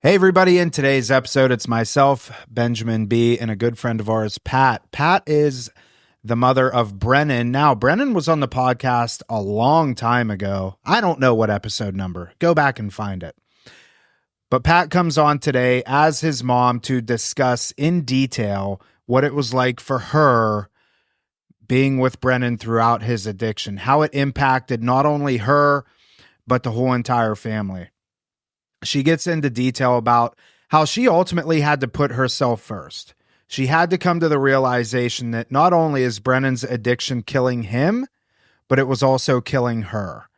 Hey, everybody. In today's episode, it's myself, Benjamin B., and a good friend of ours, Pat. Pat is the mother of Brennan. Now, Brennan was on the podcast a long time ago. I don't know what episode number. Go back and find it. But Pat comes on today as his mom to discuss in detail what it was like for her being with Brennan throughout his addiction, how it impacted not only her, but the whole entire family. She gets into detail about how she ultimately had to put herself first. She had to come to the realization that not only is Brennan's addiction killing him, but it was also killing her.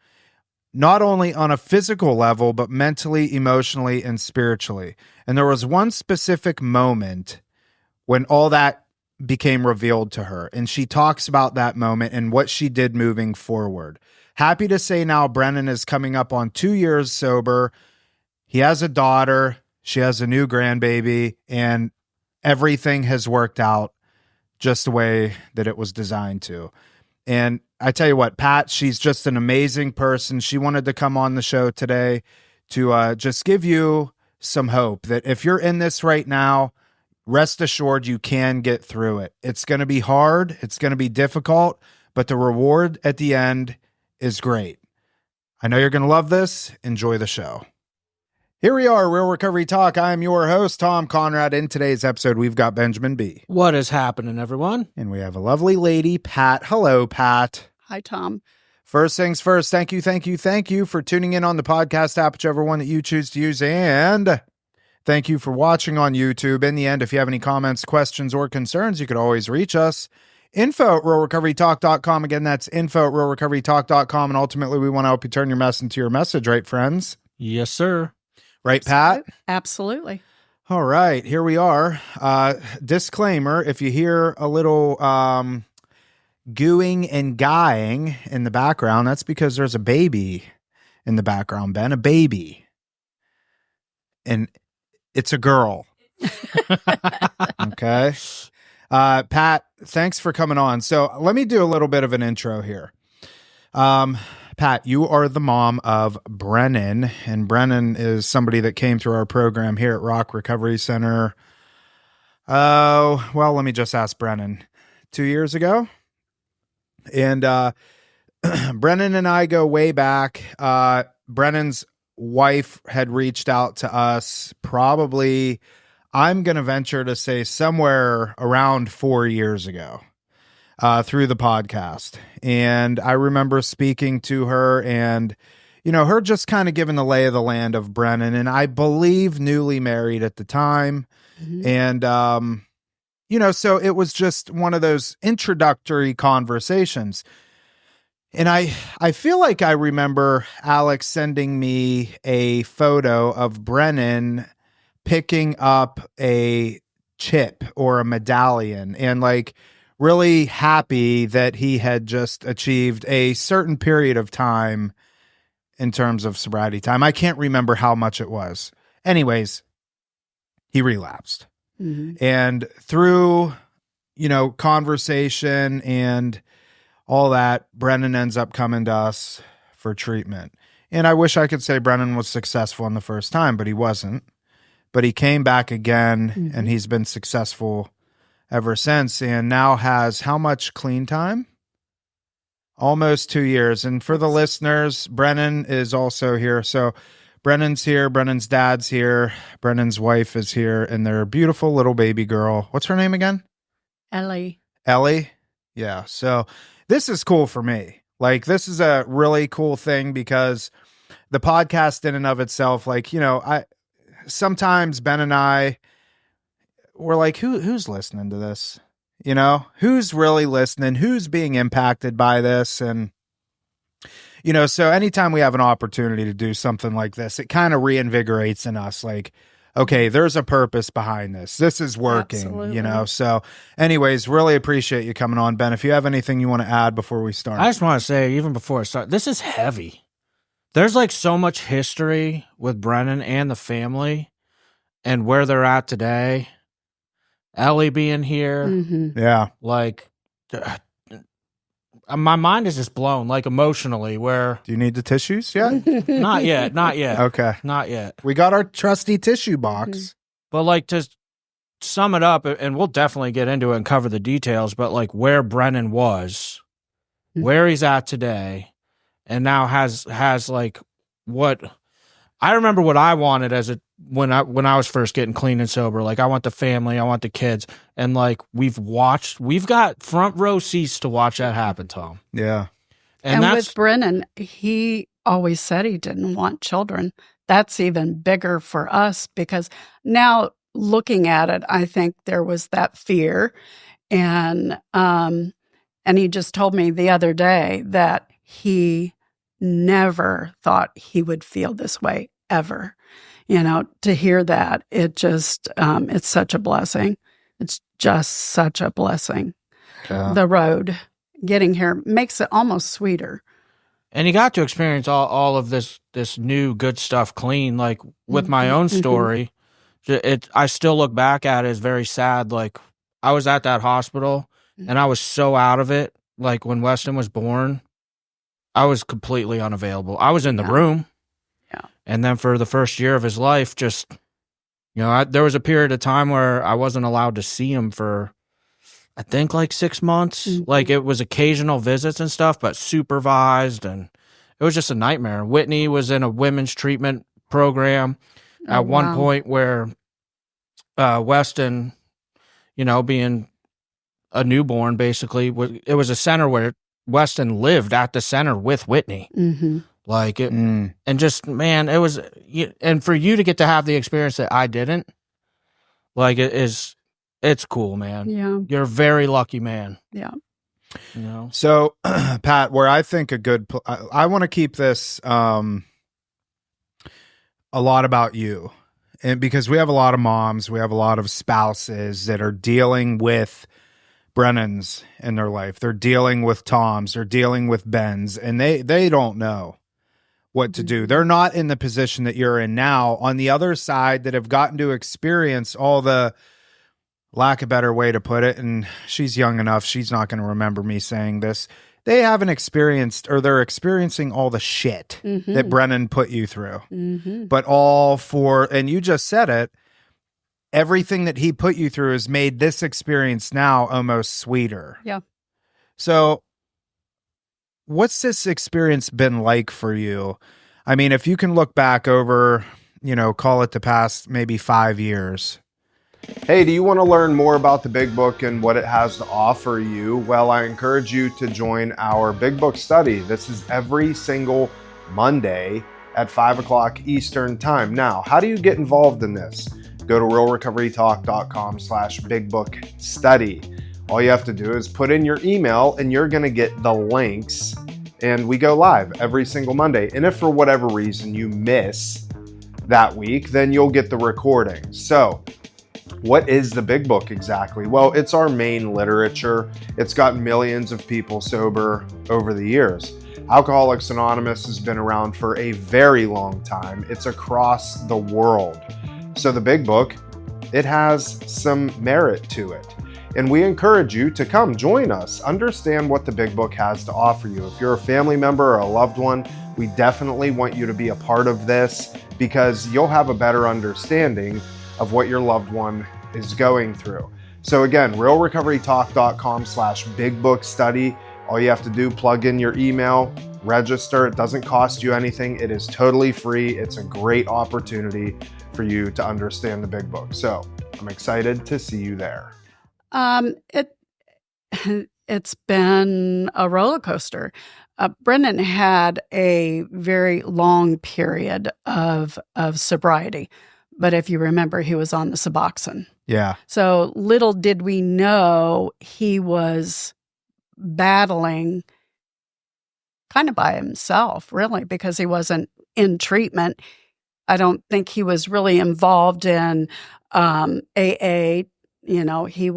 Not only on a physical level, but mentally, emotionally, and spiritually. And there was one specific moment when all that became revealed to her. And she talks about that moment and what she did moving forward. Happy to say now Brennan is coming up on 2 years sober. He has a daughter, she has a new grandbaby, and everything has worked out just the way that it was designed to. And I tell you what, Pat, she's just an amazing person. She wanted to come on the show today to just give you some hope that if you're in this right now, rest assured you can get through it. It's going to be hard. It's going to be difficult, but the reward at the end is great. I know you're going to love this. Enjoy the show. Here we are, Real Recovery Talk. I'm your host, Tom Conrad. In today's episode, we've got Benjamin B. What is happening, everyone? And we have a lovely lady, Pat. Hello, Pat. Hi, Tom. First things first, thank you for tuning in on the podcast app, whichever one that you choose to use. And thank you for watching on YouTube. In the end, if you have any comments, questions, or concerns, you could always reach us. info@realrecoverytalk.com. Again, that's info@realrecoverytalk.com. And ultimately, we want to help you turn your mess into your message, right, friends? Yes, sir. Right, Pat? Absolutely. All right, here we are. Disclaimer, if you hear a little gooing and guying in the background, that's because there's a baby in the background, Ben, a baby. And it's a girl. Okay. Pat, thanks for coming on. So let me do a little bit of an intro here. Pat, you are the mom of Brennan, and Brennan is somebody that came through our program here at Rock Recovery Center. Oh, well, let me just ask Brennan. 2 years ago? And Brennan and I go way back. Brennan's wife had reached out to us probably, I'm going to venture to say somewhere around 4 years ago. Through the podcast. And I remember speaking to her and, you know, her just kind of giving the lay of the land of Brennan, and I believe newly married at the time. Mm-hmm. And, you know, so it was just one of those introductory conversations. And I feel like I remember Alex sending me a photo of Brennan picking up a chip or a medallion and like, really happy that he had just achieved a certain period of time in terms of sobriety time. I can't remember how much it was. Anyways, he relapsed. Mm-hmm. And through, you know, conversation and all that, Brennan ends up coming to us for treatment. And I wish I could say Brennan was successful in the first time, but he wasn't. But he came back again, mm-hmm. and he's been successful ever since, and now has how much clean time? Almost 2 years. And for the listeners, Brennan is also here. So Brennan's here, Brennan's dad's here, Brennan's wife is here, and their beautiful little baby girl. What's her name again? Ellie. Ellie? Yeah. So this is cool for me. Like, this is a really cool thing because the podcast in and of itself, like, you know, sometimes Ben and I, we're like, who's listening to this? You know, who's really listening? Who's being impacted by this? And, you know, so anytime we have an opportunity to do something like this, it kind of reinvigorates in us like, okay, there's a purpose behind this. This is working, Absolutely. You know? So anyways, really appreciate you coming on, Ben. If you have anything you want to add before we start. I just want to say, even before I start, this is heavy. There's like so much history with Brennan and the family and where they're at today. Ellie being here. Mm-hmm. Yeah. Like, my mind is just blown, like emotionally, where Do you need the tissues yet? not yet, Okay. not yet. We got our trusty tissue box. But like to sum it up, and we'll definitely get into it and cover the details, but like where Brennan was, where he's at today, and now has like what I remember what I wanted when I was first getting clean and sober. Like I want the family, I want the kids, and like we've got front row seats to watch that happen, Tom. Yeah. And with Brennan, he always said he didn't want children. That's even bigger for us because now looking at it, I think there was that fear. And he just told me the other day that he never thought he would feel this way ever. To hear that, it just, it's such a blessing. It's just such a blessing. Yeah. The road getting here makes it almost sweeter. And he got to experience all of this new good stuff clean. Like with my own story, I still look back at it as very sad. Like I was at that hospital and I was so out of it. Like when Weston was born, I was completely unavailable. I was in the room. Yeah. And then for the first year of his life, just, there was a period of time where I wasn't allowed to see him for, I think, like 6 months. Like it was occasional visits and stuff, but supervised. And it was just a nightmare. Whitney was in a women's treatment program at one point where Weston, being a newborn, basically, it was a center where Weston lived at the center with Whitney. Like it, and just, man, it was, and for you to get to have the experience that I didn't, like it's cool, man. Yeah. You're a very lucky man. Yeah. So, Pat, where I think I want to keep this a lot about you, and because we have a lot of moms, we have a lot of spouses that are dealing with Brennans in their life. They're dealing with Toms. They're dealing with Bens, and they don't know what to do. They're not in the position that you're in now. On the other side, that have gotten to experience all the, lack of a better way to put it, and she's young enough, she's not going to remember me saying this. They haven't experienced, or they're experiencing all the shit that Brennan put you through. But all for, and you just said it, everything that he put you through has made this experience now almost sweeter. Yeah. So what's this experience been like for you? I mean, if you can look back over, call it the past maybe 5 years. Hey, do you want to learn more about the Big Book and what it has to offer you? Well, I encourage you to join our Big Book study. This is every single Monday at 5 o'clock Eastern time. Now, how do you get involved in this? Go to realrecoverytalk.com/bigbookstudy. All you have to do is put in your email and you're going to get the links, and we go live every single Monday. And if for whatever reason you miss that week, then you'll get the recording. So what is the Big Book exactly? Well, it's our main literature. It's gotten millions of people sober over the years. Alcoholics Anonymous has been around for a very long time. It's across the world. So the Big Book, it has some merit to it. And we encourage you to come join us, understand what the Big Book has to offer you. If you're a family member or a loved one, we definitely want you to be a part of this because you'll have a better understanding of what your loved one is going through. So again, realrecoverytalk.com/bigbookstudy. All you have to do, plug in your email, register. It doesn't cost you anything. It is totally free. It's a great opportunity for you to understand the Big Book. So I'm excited to see you there. It's been a roller coaster. Brennan had a very long period of sobriety, but if you remember, he was on the Suboxone. Yeah. So little did we know he was battling kind of by himself, really, because he wasn't in treatment. I don't think he was really involved in AA. He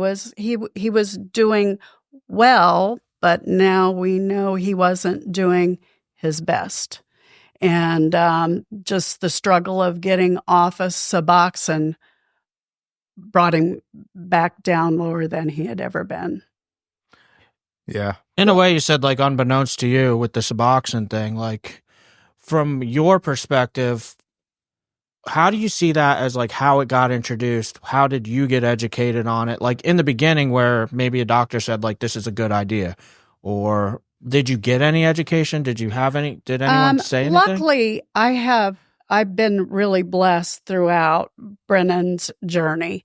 was doing well, but now we know he wasn't doing his best. And just the struggle of getting off of Suboxone brought him back down lower than he had ever been. Yeah. In a way, you said, like, unbeknownst to you with the Suboxone thing, like, from your perspective, how do you see that as, like, how it got introduced? How did you get educated on it? Like, in the beginning where maybe a doctor said, like, this is a good idea, or did you get any education? Did anyone say anything? Luckily, I've been really blessed throughout Brennan's journey.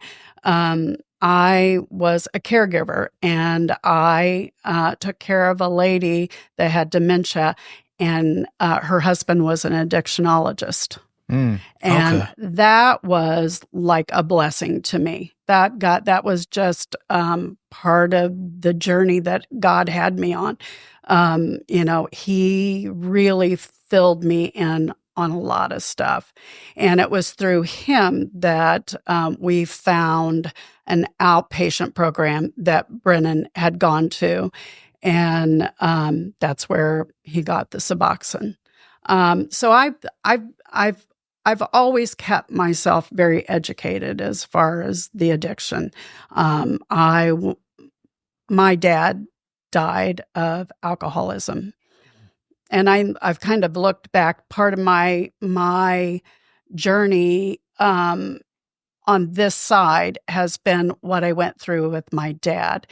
I was a caregiver, and I took care of a lady that had dementia, and her husband was an addictionologist. And Okay. that was like a blessing to me. That was just part of the journey that God had me on. He really filled me in on a lot of stuff. And it was through him that we found an outpatient program that Brennan had gone to. And that's where he got the Suboxone. So I've always kept myself very educated as far as the addiction. My dad died of alcoholism, and I've kind of looked back. Part of my journey on this side has been what I went through with my dad,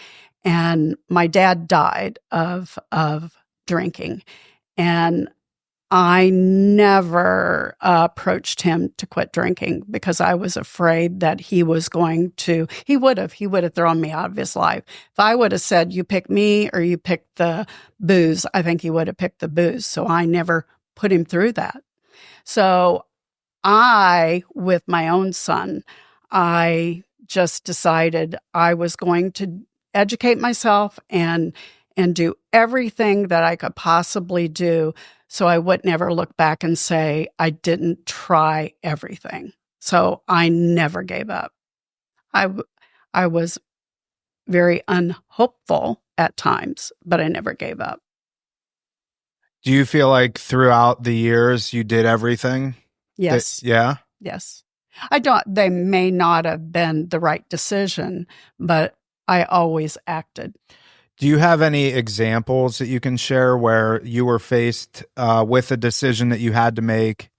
and my dad died of drinking, and I never approached him to quit drinking because I was afraid that he would have thrown me out of his life. If I would have said, you pick me or you pick the booze, I think he would have picked the booze. So I never put him through that. So with my own son, I just decided I was going to educate myself and do everything that I could possibly do so I would never look back and say I didn't try everything. So I never gave up. I was very unhopeful at times, but I never gave up. Do you feel like throughout the years you did everything? Yes. Yeah? Yes. They may not have been the right decision, but I always acted. Do you have any examples that you can share where you were faced with a decision that you had to make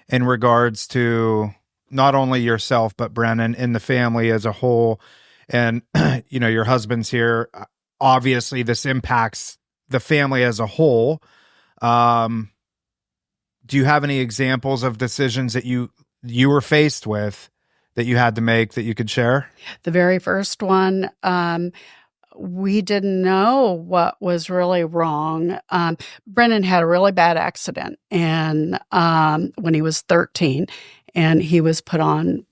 in regards to not only yourself, but Brennan and the family as a whole? And, your husband's here. Obviously, this impacts the family as a whole. Do you have any examples of decisions that you were faced with that you had to make that you could share? The very first one, we didn't know what was really wrong. Brennan had a really bad accident, and when he was 13, and he was put on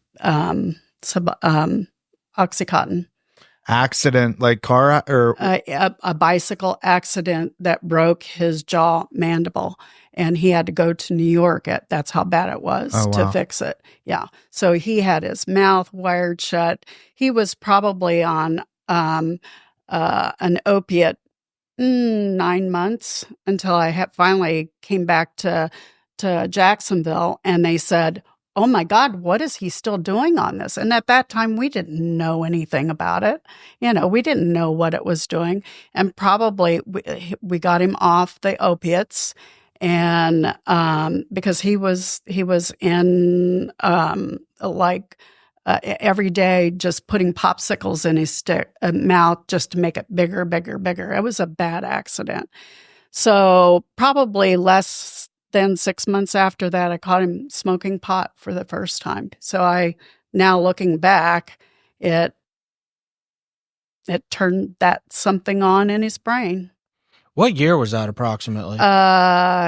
Oxycontin. Accident, like car or a bicycle accident that broke his jaw mandible, and he had to go to New York. That's how bad it was to fix it. Yeah, so he had his mouth wired shut. He was probably on an opiate 9 months until I finally came back to Jacksonville, and they said, oh my God, what is he still doing on this? And at that time, we didn't know anything about it. We didn't know what it was doing. And probably we got him off the opiates, and because he was in every day, just putting popsicles in his mouth just to make it bigger, bigger, bigger. It was a bad accident. So probably less than 6 months after that, I caught him smoking pot for the first time. So now looking back, it turned that something on in his brain. What year was that approximately?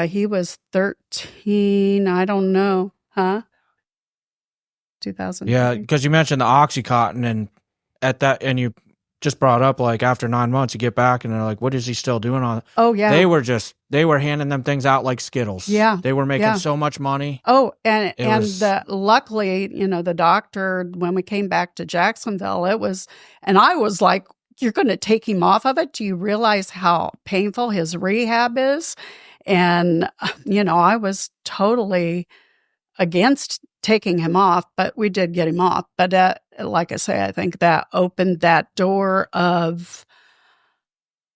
He was 13. I don't know. Huh? 2000. Yeah, because you mentioned the Oxycontin, and you just brought up, like, after 9 months, you get back and they're like, what is he still doing on it? Oh, yeah. They were handing them things out like Skittles. Yeah. They were making so much money. Oh, luckily, the doctor, when we came back to Jacksonville, and I was like, you're going to take him off of it? Do you realize how painful his rehab is? And, I was totally against taking him off, but we did get him off. But like I say, I think that opened that door of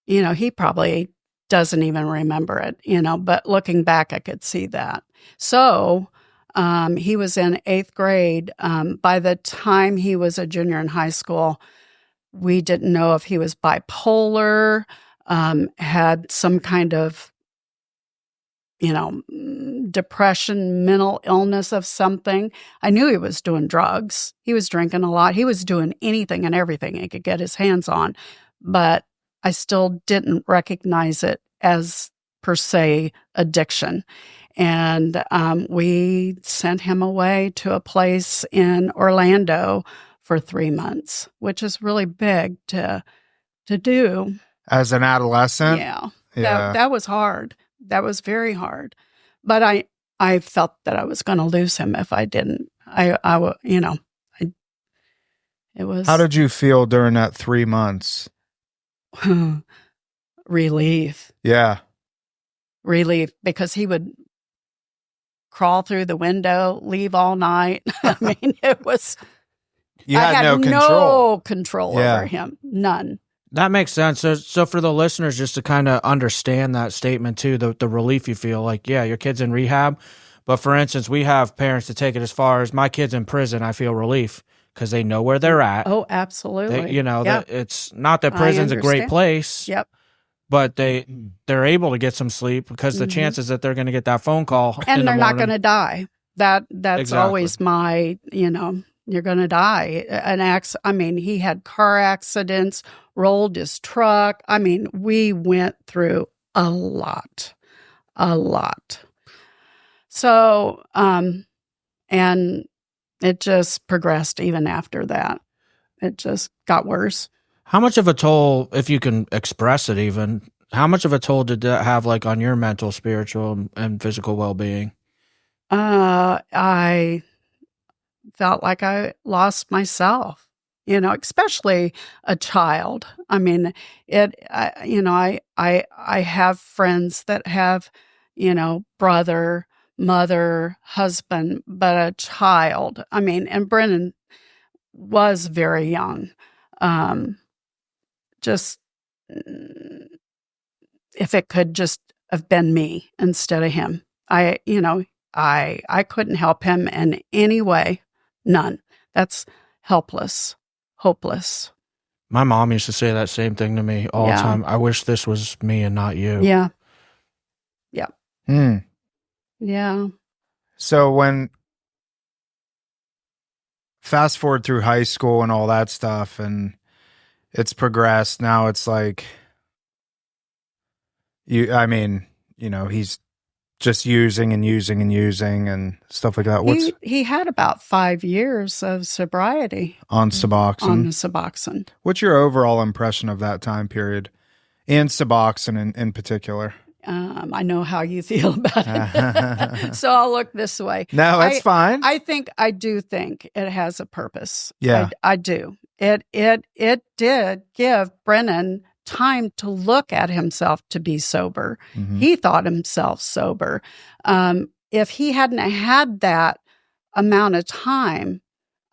he probably doesn't even remember it, but looking back, I could see that. So he was in 8th grade. By the time he was a junior in high school, we didn't know if he was bipolar, had some kind of, depression, mental illness of something. I knew he was doing drugs. He was drinking a lot. He was doing anything and everything he could get his hands on. But I still didn't recognize it as, per se, addiction. And we sent him away to a place in Orlando for 3 months, which is really big to do. As an adolescent? Yeah. That was hard. That was very hard. But I felt that I was going to lose him if I didn't. It was. How did you feel during that 3 months? Relief. Yeah. Relief, because he would crawl through the window, leave all night. I mean, it was. You had I had no control. No control over him. None. That makes sense. So for the listeners, just to kind of understand that statement too, the relief you feel, like, yeah, your kid's in rehab. But for instance, we have parents to take it as far as my kid's in prison. I feel relief because they know where they're at. Oh, absolutely. That it's not that prison's a great place. Yep. But they're able to get some sleep because the chances that they're going to get that phone call and in they're the not morning, going to die. That's Exactly. always my, you're going to die. He had car accidents, rolled his truck. I mean, we went through a lot. So, and it just progressed even after that. It just got worse. How much of a toll, if you can express it even, how much of a toll did that have, like, on your mental, spiritual, and physical well-being? I felt like I lost myself, especially a child. I mean, I have friends that have, brother, mother, husband, but a child. I mean, and Brennan was very young. Just if it could just have been me instead of him, I couldn't help him in any way. None. That's helpless, hopeless. My mom used to say that same thing to me all the time. I wish this was me and not you. Yeah. Yeah. Yeah. So when fast forward through high school and all that stuff, and it's progressed, now it's like he's just using and stuff like that. He had about 5 years of sobriety on Suboxone. On the Suboxone. What's your overall impression of that time period, and Suboxone in particular? I know how you feel about it, so I'll look this way. No, that's fine. I do think it has a purpose. Yeah, I do. It did give Brennan time to look at himself to be sober. Mm-hmm. He thought himself sober. If he hadn't had that amount of time,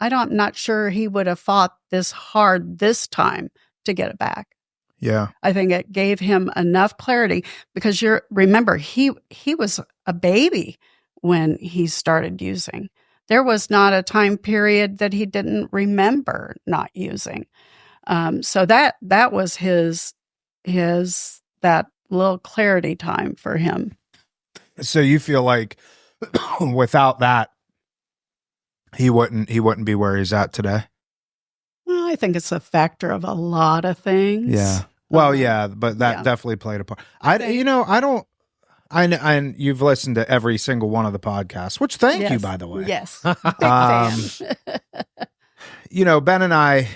I'm not sure he would have fought this hard this time to get it back. Yeah. I think it gave him enough clarity because remember, he was a baby when he started using. There was not a time period that he didn't remember not using. So that was his that little clarity time for him. So you feel like without that, he wouldn't be where he's at today? Well, I think it's a factor of a lot of things. Yeah. Well, yeah, but that definitely played a part. And you've listened to every single one of the podcasts, which thank you, by the way. Yes. Big fan. Ben and I,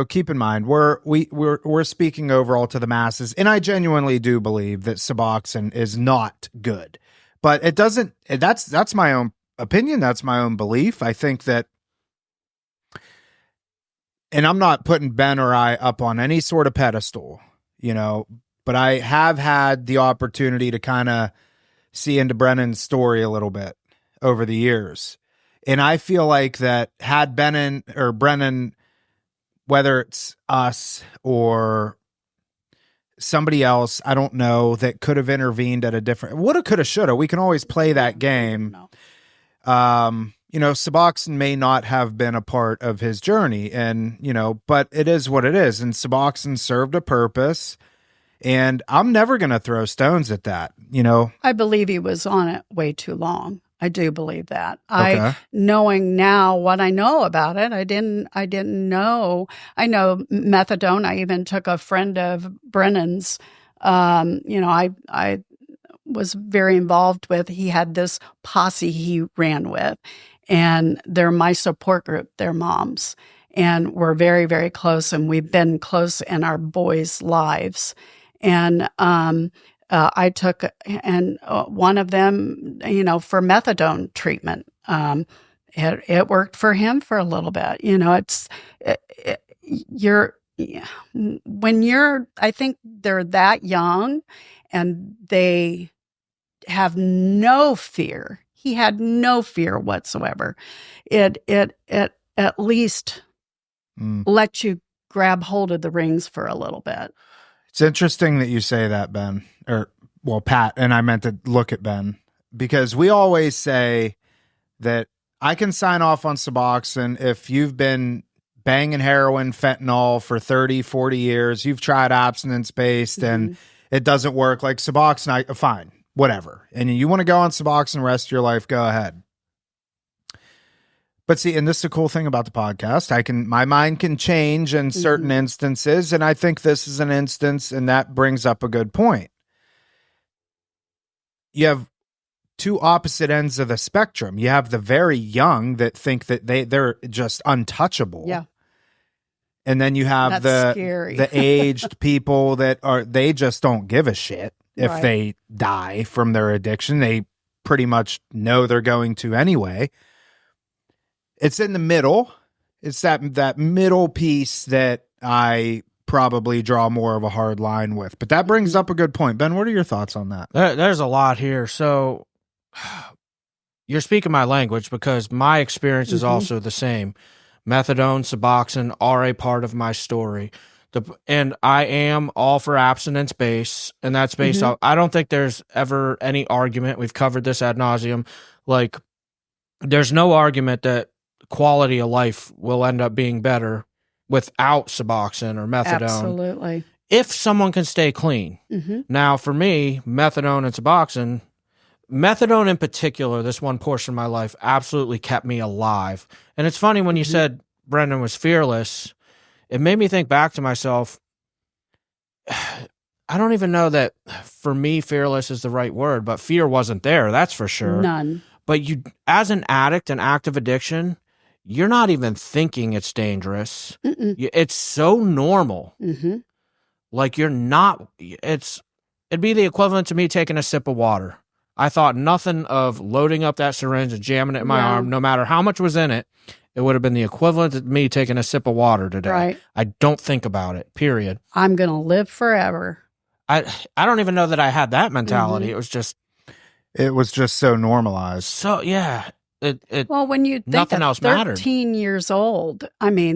keep in mind, we're speaking overall to the masses, and I genuinely do believe that Suboxone is not good. But it doesn't, that's my own opinion, that's my own belief. I think that, and I'm not putting Ben or I up on any sort of pedestal, but I have had the opportunity to kind of see into Brennan's story a little bit over the years. And I feel like that had Brennan, whether it's us or somebody else, I don't know, that could have intervened at a different, woulda, coulda, shoulda. We can always play that game. No. Suboxone may not have been a part of his journey, and, but it is what it is. And Suboxone served a purpose, and I'm never going to throw stones at that, I believe he was on it way too long. I do believe that. Okay. Knowing now what I know about it, I didn't know. I know methadone. I even took a friend of Brennan's, I was very involved with. He had this posse he ran with, and they're my support group. They're moms, and we're very, very close, and we've been close in our boys' lives. And I took one of them, for methadone treatment. It worked for him for a little bit. I think they're that young and they have no fear. He had no fear whatsoever. It at least lets you grab hold of the reins for a little bit. It's interesting that you say that, Ben, Pat, and I meant to look at Ben, because we always say that I can sign off on Suboxone if you've been banging heroin, fentanyl for 30, 40 years, you've tried abstinence-based and it doesn't work. Like Suboxone, fine, whatever. And you want to go on Suboxone the rest of your life, go ahead. But see, and this is the cool thing about the podcast. My mind can change in certain instances, and I think this is an instance, and that brings up a good point. You have two opposite ends of the spectrum. You have the very young that think that they're just untouchable. Yeah. And then you have the aged people that they just don't give a shit if they die from their addiction. They pretty much know they're going to anyway. It's in the middle. It's that middle piece that I probably draw more of a hard line with. But that brings up a good point. Ben, what are your thoughts on that? There's a lot here. So you're speaking my language, because my experience is also the same. Methadone, Suboxone are a part of my story. And I am all for abstinence base, and that's based off. I don't think there's ever any argument. We've covered this ad nauseum. Like, there's no argument that quality of life will end up being better without Suboxone or methadone. Absolutely. If someone can stay clean. Now, for me, methadone and Suboxone, methadone in particular, this one portion of my life absolutely kept me alive. And it's funny when you said Brennan was fearless, it made me think back to myself. I don't even know that for me, fearless is the right word, but fear wasn't there. That's for sure. None. But as an addict, an active addiction, you're not even thinking it's dangerous. It's so normal. Like it'd be the equivalent to me taking a sip of water. I thought nothing of loading up that syringe and jamming it in my arm, no matter how much was in it. It would have been the equivalent of me taking a sip of water today. Right. I don't think about it, period. I'm going to live forever. I don't even know that I had that mentality. It was just so normalized. So, yeah. Well, when you think nothing else 13 mattered. years old, I've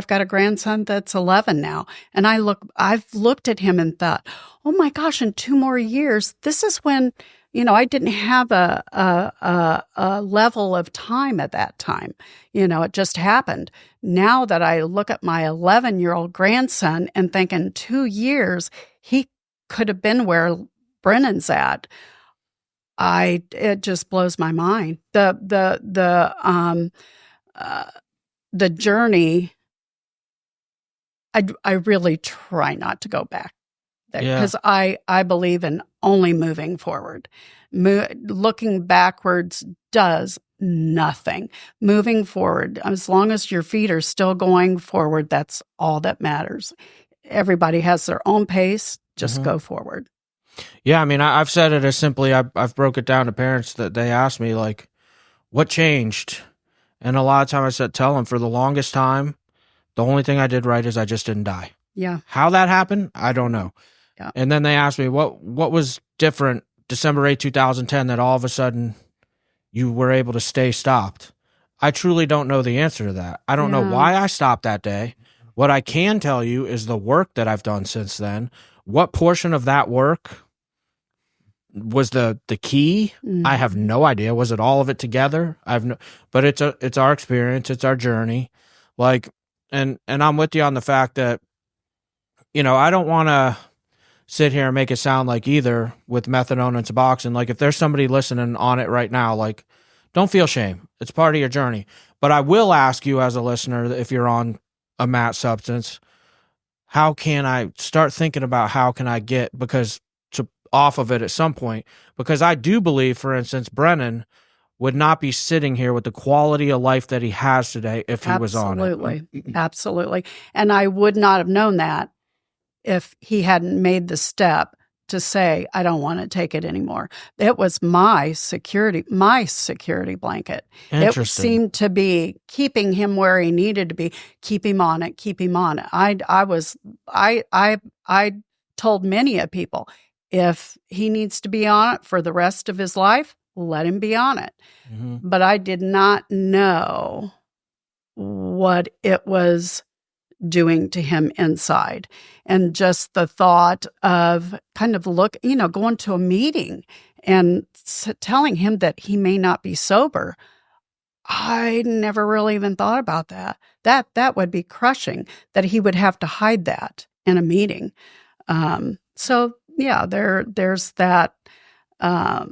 got a grandson that's 11 now, and I've looked at him and thought, oh my gosh, in 2 more years, this is when, I didn't have a level of time at that time. It just happened. Now that I look at my 11-year-old grandson and think in 2 years, he could have been where Brennan's at. It just blows my mind. The journey, I really try not to go back there, because I believe in only moving forward. Looking backwards does nothing. Moving forward, as long as your feet are still going forward, that's all that matters. Everybody has their own pace. Just go forward. Yeah, I've said it as simply, I've broke it down to parents that they ask me, like, what changed? And a lot of times I said, tell them, for the longest time, the only thing I did right is I just didn't die. Yeah. How that happened, I don't know. Yeah. And then they asked me, what was different December 8, 2010, that all of a sudden you were able to stay stopped? I truly don't know the answer to that. I don't know why I stopped that day, What I can tell you is the work that I've done since then. What portion of that work was the key? Mm-hmm. I have no idea. Was it all of it together? But it's our experience. It's our journey. Like, and I'm with you on the fact that, I don't want to sit here and make it sound like either with methadone and Suboxone. Like, if there's somebody listening on it right now, like, don't feel shame. It's part of your journey. But I will ask you as a listener, if you're on a mat substance, how can I start thinking about how can I get off of it at some point? Because I do believe, for instance, Brennan would not be sitting here with the quality of life that he has today if he was on it. Absolutely. And I would not have known that if he hadn't made the step to say, I don't want to take it anymore. It was my security blanket. It seemed to be keeping him where he needed to be. Keep him on it. I told many of people, if he needs to be on it for the rest of his life, let him be on it. Mm-hmm. But I did not know what it was doing to him inside. And just the thought of kind of going to a meeting and telling him that he may not be sober, I never really even thought about that. That would be crushing, that he would have to hide that in a meeting. So yeah, there's that a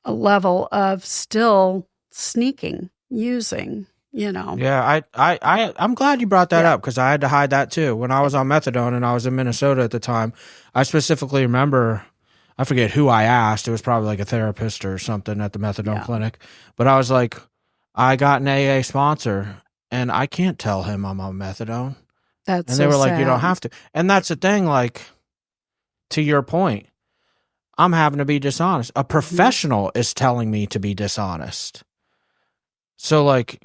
level of still sneaking, using. Yeah, I'm glad you brought that up, because I had to hide that too. When I was on methadone and I was in Minnesota at the time, I specifically remember, I forget who I asked. It was probably like a therapist or something at the methadone clinic. But I was like, I got an AA sponsor and I can't tell him I'm on methadone. And they were like, you don't have to. And that's the thing, like, to your point, I'm having to be dishonest. A professional is telling me to be dishonest. So, like,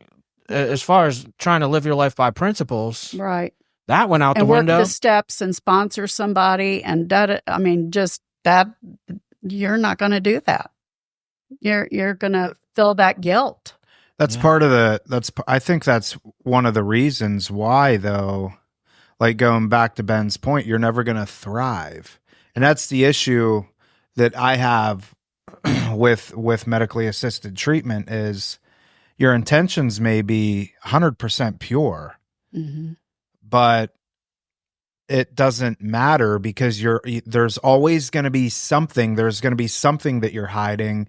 as far as trying to live your life by principles, right, that went out the work window. The steps and sponsor somebody, and just that, you're not going to do that. You're going to feel that guilt. That's part of I think that's one of the reasons why, though, like going back to Ben's point, you're never going to thrive. And that's the issue that I have with medically assisted treatment is, your intentions may be 100% pure, but it doesn't matter, because there's always going to be something. There's going to be something that you're hiding,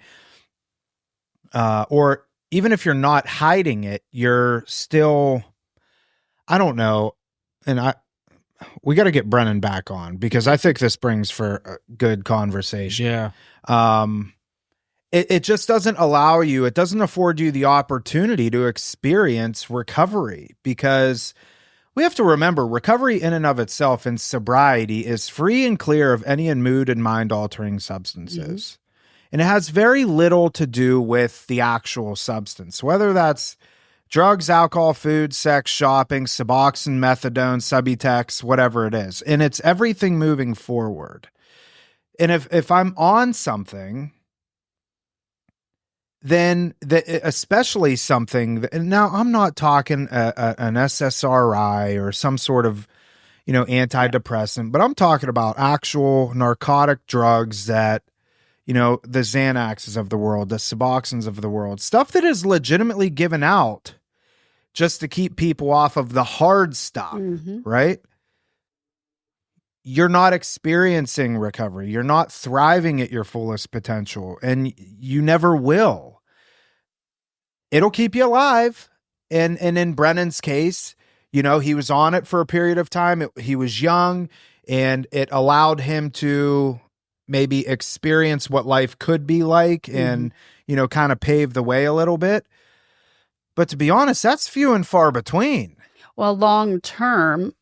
or even if you're not hiding it, you're still, I don't know. And we got to get Brennan back on, because I think this brings for a good conversation. Yeah. It just doesn't allow you, it doesn't afford you the opportunity to experience recovery, because we have to remember, recovery in and of itself and sobriety is free and clear of any mood and mind altering substances. And it has very little to do with the actual substance, whether that's drugs, alcohol, food, sex, shopping, Suboxone, methadone, Subutex, whatever it is. And it's everything moving forward. And if I'm on something, then especially something, and now I'm not talking an SSRI or some sort of, antidepressant, but I'm talking about actual narcotic drugs that, the Xanaxes of the world, the Suboxones of the world, stuff that is legitimately given out just to keep people off of the hard stuff, right? You're not experiencing recovery. You're not thriving at your fullest potential, and you never will. It'll keep you alive. And in Brennan's case, he was on it for a period of time. He was young, and it allowed him to maybe experience what life could be like and, kind of pave the way a little bit. But to be honest, that's few and far between. Well, long term,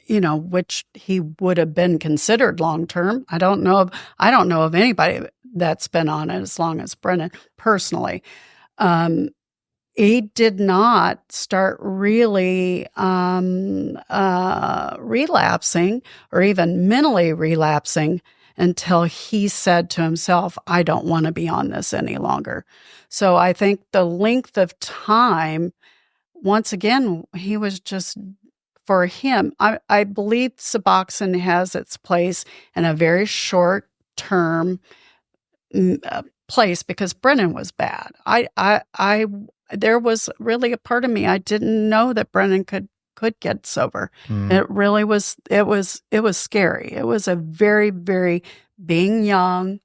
which he would have been considered long term. I don't know of anybody that's been on it as long as Brennan personally. He did not start really relapsing or even mentally relapsing until he said to himself, I don't want to be on this any longer. So I think the length of time, once again, he was just for him, I believe Suboxone has its place in a very short term place because Brennan was bad. There was really a part of me I didn't know that Brennan could get sober. It really was. It was scary. It was a very, very, being young.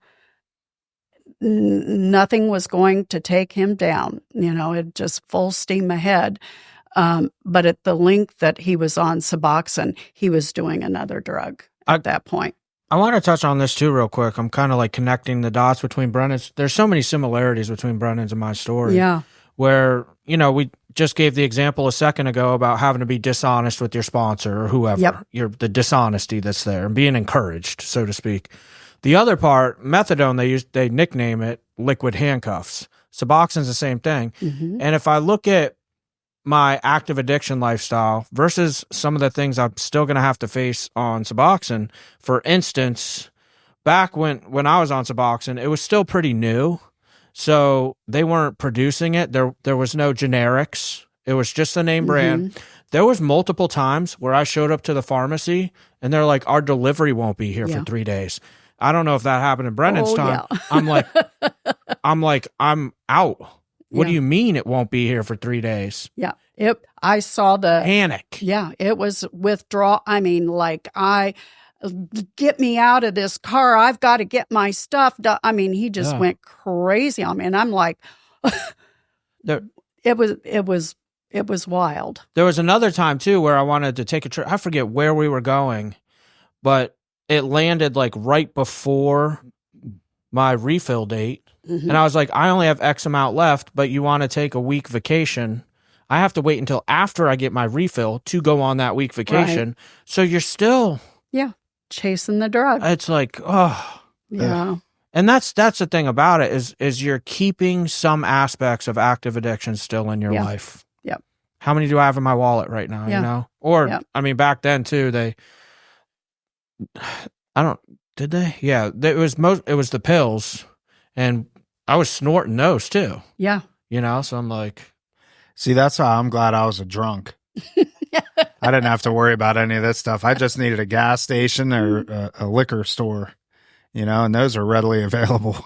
Nothing was going to take him down. It just full steam ahead. But at the length that he was on Suboxone, he was doing another drug at that point. I want to touch on this too real quick. I'm kind of like connecting the dots between Brennan's. There's so many similarities between Brennan's and my story. Yeah. Where, we just gave the example a second ago about having to be dishonest with your sponsor or whoever. Yep. The dishonesty that's there and being encouraged, so to speak. The other part, methadone, they nickname it liquid handcuffs. Suboxone's the same thing. Mm-hmm. And if I look at my active addiction lifestyle versus some of the things I'm still going to have to face on Suboxone, for instance, back when I was on Suboxone, it was still pretty new. So they weren't producing it. There was no generics. It was just the name brand. There was multiple times where I showed up to the pharmacy and they're like, our delivery won't be here for 3 days. I don't know if that happened in Brennan's time. Yeah. I'm like, I'm out. What do you mean it won't be here for 3 days? Yeah. I saw the panic. Yeah. It was withdrawal. I mean, get me out of this car. I've got to get my stuff done. I mean, he just went crazy on me. And I'm like, it was wild. There was another time too where I wanted to take a trip. I forget where we were going, but it landed like right before my refill date. Mm-hmm. And I was like, I only have X amount left, but you want to take a week vacation. I have to wait until after I get my refill to go on that week vacation. Right. So you're still chasing the drug. It's like, oh. Yeah. And that's the thing about it is you're keeping some aspects of active addiction still in your life. Yep. How many do I have in my wallet right now, Or, I mean, back then too, did they? Yeah. It was the pills, and I was snorting those too. Yeah. So I'm like. See, that's why I'm glad I was a drunk. I didn't have to worry about any of this stuff. I just needed a gas station or a liquor store, and those are readily available.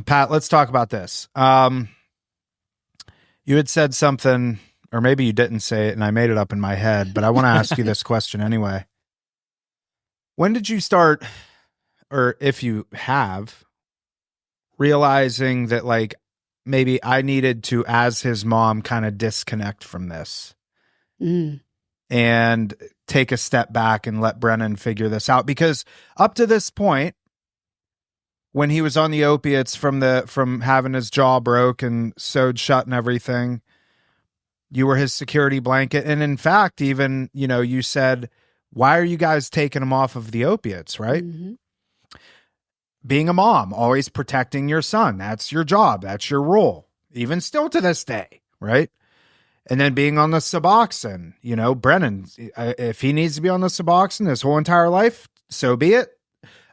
Pat, let's talk about this. You had said something, or maybe you didn't say it, and I made it up in my head, but I want to ask you this question anyway. When did you start, or if you have, realizing that maybe I needed to, as his mom, kind of disconnect from this and take a step back and let Brennan figure this out? Because up to this point, when he was on the opiates from having his jaw broke and sewed shut and everything, you were his security blanket. And in fact, even, you said, why are you guys taking him off of the opiates, right? Mm-hmm. Being a mom, always protecting your son. That's your job. That's your role. Even still to this day, right? And then being on the Suboxone, Brennan, if he needs to be on the Suboxone his whole entire life, so be it.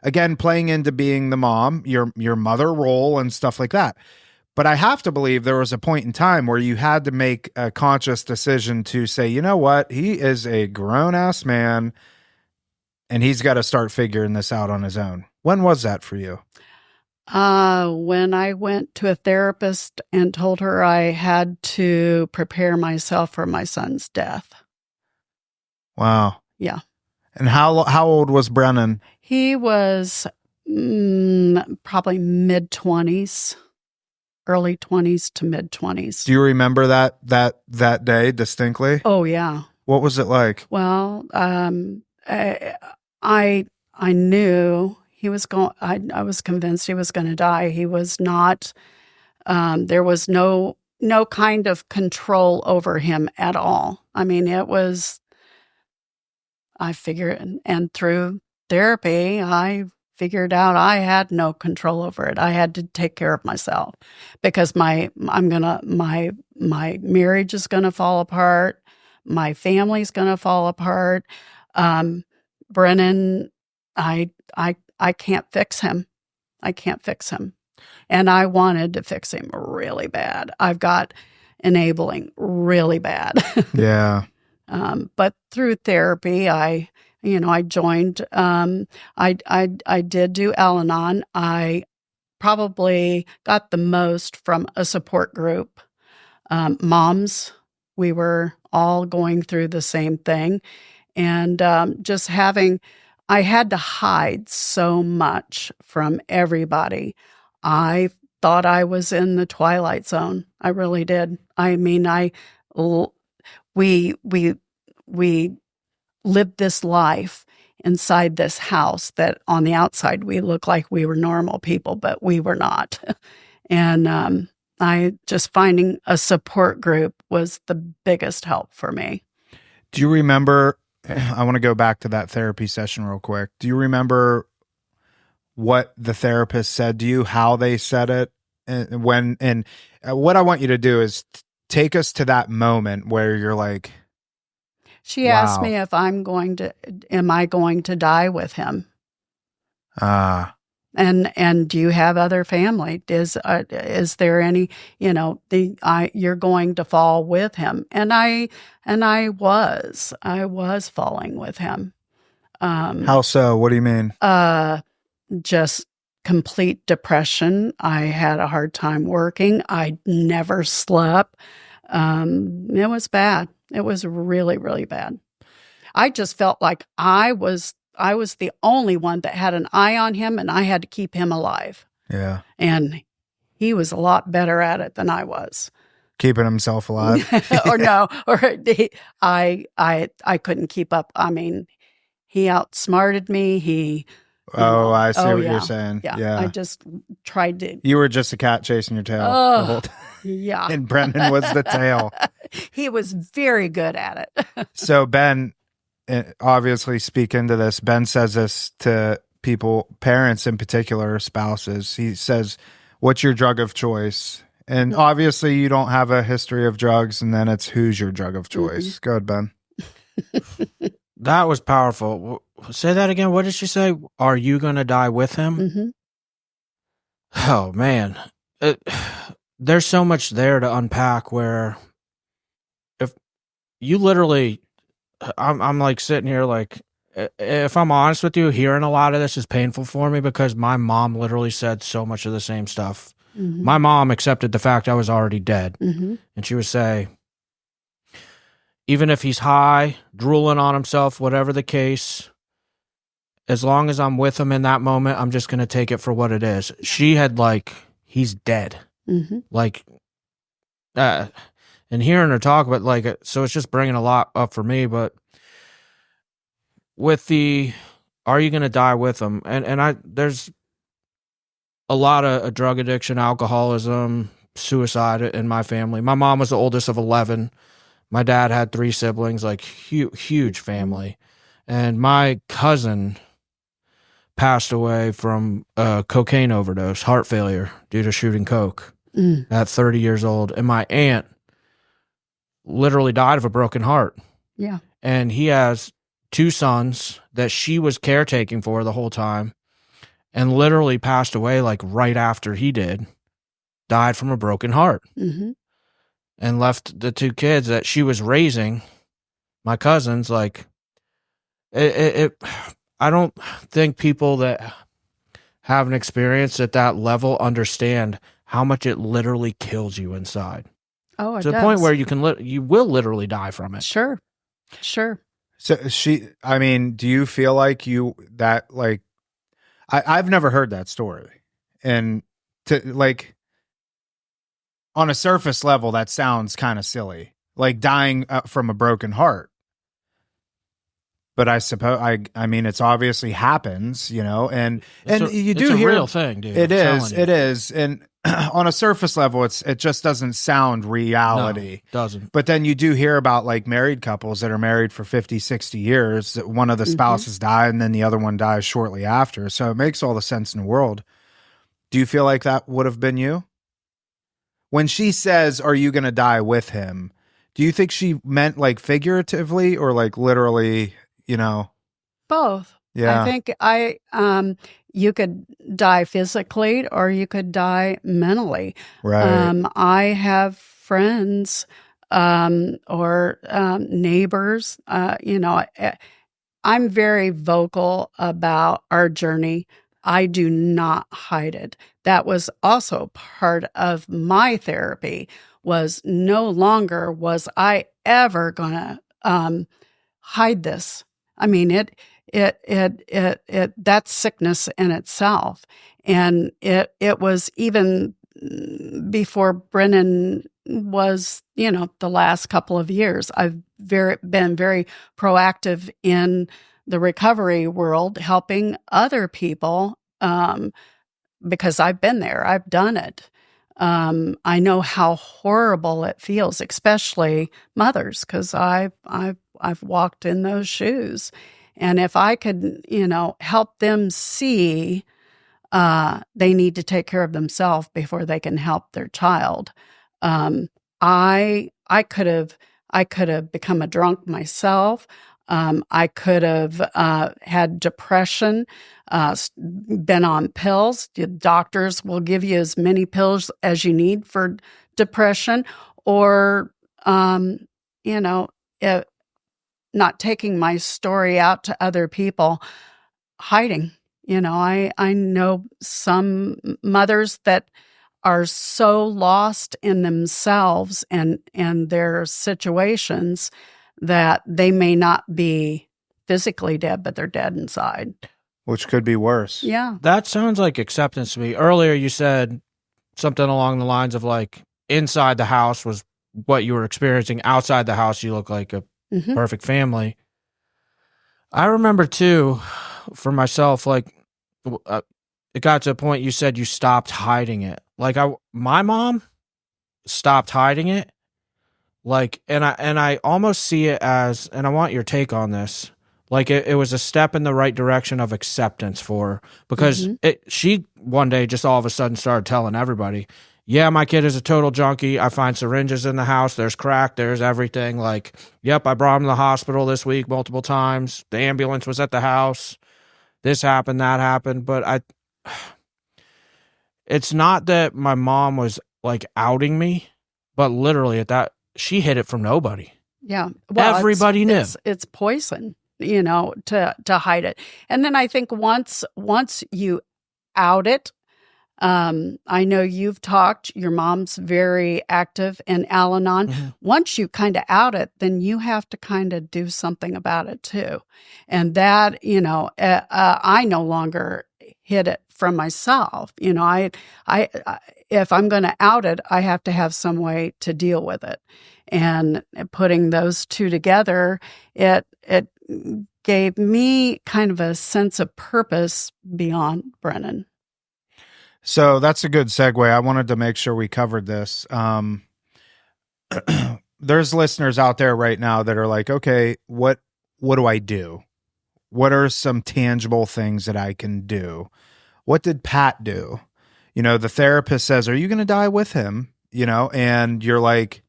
Again, playing into being the mom, your mother role and stuff like that. But I have to believe there was a point in time where you had to make a conscious decision to say, you know what? He is a grown-ass man, and he's got to start figuring this out on his own. When was that for you? When I went to a therapist and told her I had to prepare myself for my son's death. Wow. Yeah. And how old was Brennan? He was probably mid-20s, early 20s to mid-20s. Do you remember that day distinctly? Oh, yeah. What was it like? Well, I knew he was going. I was convinced he was going to die. He was not. There was no kind of control over him at all. I mean, it was. I figured, and through therapy, I figured out I had no control over it. I had to take care of myself because my marriage is going to fall apart. My family's going to fall apart. Brennan, I can't fix him. I can't fix him. And I wanted to fix him really bad. I've got enabling really bad. Yeah. But through therapy, I joined. I did do Al-Anon. I probably got the most from a support group. Moms, we were all going through the same thing. And I had to hide so much from everybody. I thought I was in the twilight zone. I really did. I mean, we lived this life inside this house that on the outside we looked like we were normal people, but we were not. And I just finding a support group was the biggest help for me. Do you remember, I want to go back to that therapy session real quick. Do you remember what the therapist said to you, how they said it? And what I want you to do is take us to that moment where you're like, she asked me if am I going to die with him? And do you have other family? Is there any, you're going to fall with him? And I was falling with him. How so? What do you mean? Just complete depression. I had a hard time working. I never slept. It was bad. It was really, really bad. I just felt like I was the only one that had an eye on him, and I had to keep him alive. Yeah. And he was a lot better at it than I was. Keeping himself alive? I couldn't keep up. I mean, he outsmarted me. I see what you're saying. Yeah. I just tried to. You were just a cat chasing your tail the whole time. Yeah. And Brennan was the tail. He was very good at it. So Ben, obviously speak into this. Ben says this to people, parents in particular, spouses. He says, what's your drug of choice? And obviously you don't have a history of drugs, and then it's who's your drug of choice. Go ahead, Ben. That was powerful. Say that again. What did she say? Are you going to die with him? Mm-hmm. Oh, man. There's so much there to unpack where if you literally, I'm like sitting here like, if I'm honest with you, hearing a lot of this is painful for me because my mom literally said so much of the same stuff. Mm-hmm. My mom accepted the fact I was already dead. Mm-hmm. And she would say, even if he's high, drooling on himself, whatever the case, as long as I'm with him in that moment, I'm just going to take it for what it is. She had he's dead. Mm-hmm. And hearing her talk about so it's just bringing a lot up for me, but with are you going to die with him? And there's a lot of drug addiction, alcoholism, suicide in my family. My mom was the oldest of 11. My dad had 3 siblings, huge family. And my cousin passed away from a cocaine overdose, heart failure due to shooting coke at 30 years old. And my aunt literally died of a broken heart. Yeah. And he has 2 sons that she was caretaking for the whole time and literally passed away right after he did, died from a broken heart. Mm-hmm. And left the 2 kids that she was raising, my cousins, I don't think people that have an experience at that level understand how much it literally kills you inside. Oh, it to the point where you will literally die from it. Sure. So do you feel like I've never heard that story, and on a surface level, that sounds kind of silly, like dying from a broken heart. But I suppose, I mean, it's obviously happens, and you do hear it's a real thing, dude. It is. And on a surface level, it just doesn't sound reality. No, it doesn't. But then you do hear about married couples that are married for 50, 60 years, that one of the spouses died and then the other one dies shortly after. So it makes all the sense in the world. Do you feel like that would have been you? When she says, are you going to die with him? Do you think she meant figuratively or literally, Both. Yeah. I think you could die physically or you could die mentally. Right. I have friends or neighbors. I'm very vocal about our journey. I do not hide it. That was also part of my therapy. Was no longer was I ever gonna hide this. I mean, that's sickness in itself. And it was even before Brennan was, the last couple of years. I've been very proactive in the recovery world, helping other people, because I've been there. I've done it. I know how horrible it feels, especially mothers, because I've walked in those shoes. And if I could, help them see they need to take care of themselves before they can help their child. I could have become a drunk myself. I could have had depression, been on pills. The doctors will give you as many pills as you need for depression, or not taking my story out to other people, hiding. I know some mothers that are so lost in themselves and their situations that they may not be physically dead, but they're dead inside. Which could be worse. Yeah. That sounds like acceptance to me. Earlier, you said something along the lines of like inside the house was what you were experiencing. Outside the house, you look like a perfect family. I remember too, for myself, like it got to a point you said you stopped hiding it. Like my mom stopped hiding it. Like, and I almost see it as, and I want your take on this. Like it was a step in the right direction of acceptance for her, because she one day just all of a sudden started telling everybody, yeah, my kid is a total junkie. I find syringes in the house. There's crack. There's everything. Like, yep, I brought him to the hospital this week multiple times. The ambulance was at the house. This happened, that happened. But it's not that my mom was like outing me, but literally she hid it from nobody. Yeah. Well, everybody knew. It's poison, to hide it. And then I think once you out it, I know you've talked, your mom's very active in Al-Anon. Once you kind of out it, then you have to kind of do something about it too. And that, I no longer hid it from myself. I if I'm going to out it, I have to have some way to deal with it. And putting those two together, it gave me kind of a sense of purpose beyond Brennan. So that's a good segue. I wanted to make sure we covered this. There's listeners out there right now that are like, okay, what do I do? What are some tangible things that I can do? What did Pat do? The therapist says, are you going to die with him? And you're like,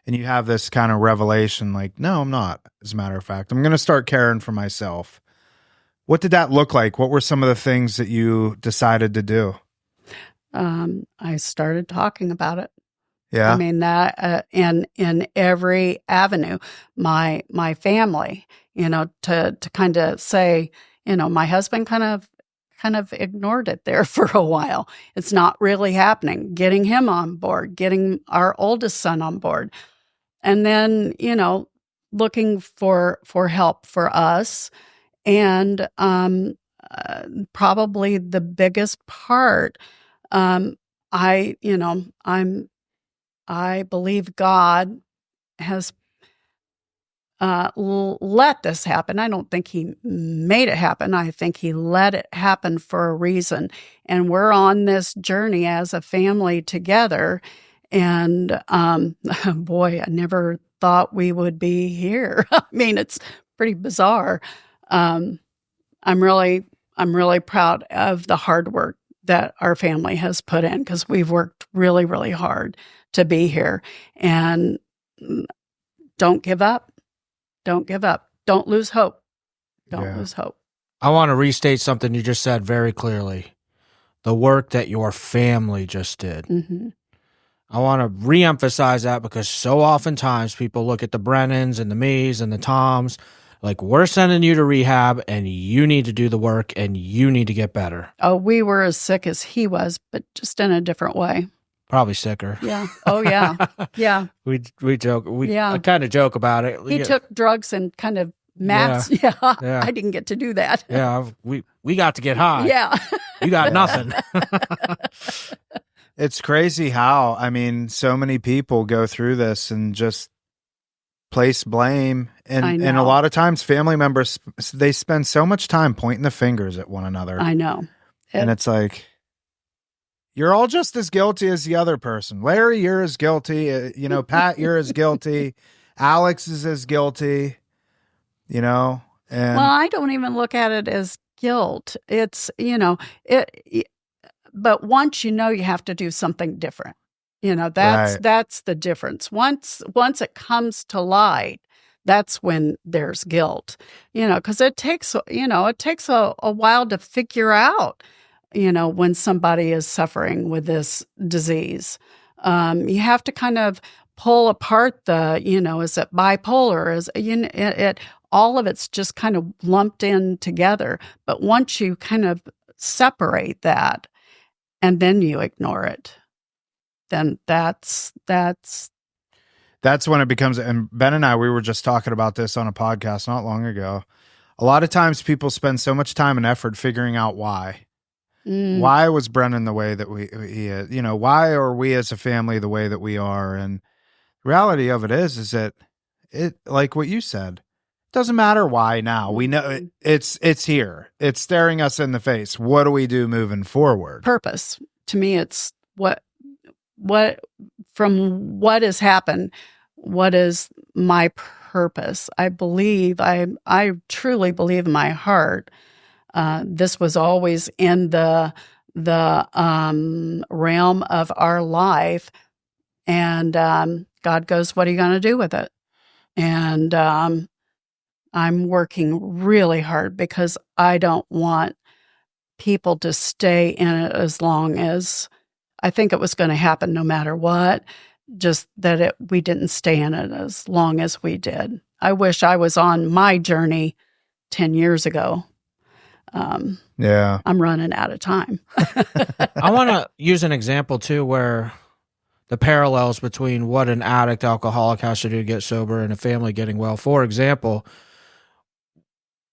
and you have this kind of revelation, like, no, I'm not. As a matter of fact, I'm going to start caring for myself. What did that look like? What were some of the things that you decided to do? I started talking about it. Yeah. I mean, that in every avenue, my family, to kind of say, my husband kind of ignored it there for a while. It's not really happening. Getting him on board, getting our oldest son on board. And then, looking for help for us. And probably the biggest part, I believe God has let this happen. I don't think he made it happen. I think he let it happen for a reason. And we're on this journey as a family together. And boy, I never thought we would be here. I mean, it's pretty bizarre. I'm really proud of the hard work that our family has put in, because we've worked really, really hard to be here. And don't give up. Don't give up. Don't lose hope. Don't lose hope. I want to restate something you just said very clearly. The work that your family just did. I want to reemphasize that because so oftentimes people look at the Brennans and the me's and the Toms like, we're sending you to rehab and you need to do the work and you need to get better. Oh, we were as sick as he was, but just in a different way. Probably sicker. Yeah. Oh, yeah. Yeah. We joke. Yeah. I kind of joke about it. He took drugs and kind of maps. Yeah. I didn't get to do that. Yeah. We got to get high. Yeah. You got nothing. It's crazy how, I mean, so many people go through this and just place blame. And a lot of times family members, they spend so much time pointing the fingers at one another. I know. And it's like, you're all just as guilty as the other person. Larry, you're as guilty. Pat, you're as guilty. Alex is as guilty, And well, I don't even look at it as guilt. It's, but once you have to do something different. That's the difference. Once it comes to light, that's when there's guilt. Because it takes a while to figure out, when somebody is suffering with this disease. You have to kind of pull apart is it bipolar? Is all of it's just kind of lumped in together. But once you kind of separate that and then you ignore it, then that's when it becomes, and Ben and I, we were just talking about this on a podcast not long ago. A lot of times people spend so much time and effort figuring out why. Why was Brennan the way that he is? Why are we as a family the way that we are? And the reality of it is that it, like what you said, doesn't matter why now. We know it's here. It's staring us in the face. What do we do moving forward? Purpose. To me, it's what from what has happened, what is my purpose? I truly believe in my heart. This was always in the realm of our life, and God goes, "What are you going to do with it?" And I'm working really hard because I don't want people to stay in it as long as I think it was going to happen, no matter what. Just that we didn't stay in it as long as we did. I wish I was on my journey 10 years ago. Yeah. I'm running out of time. I want to use an example too, where the parallels between what an addict alcoholic has to do to get sober and a family getting well. For example,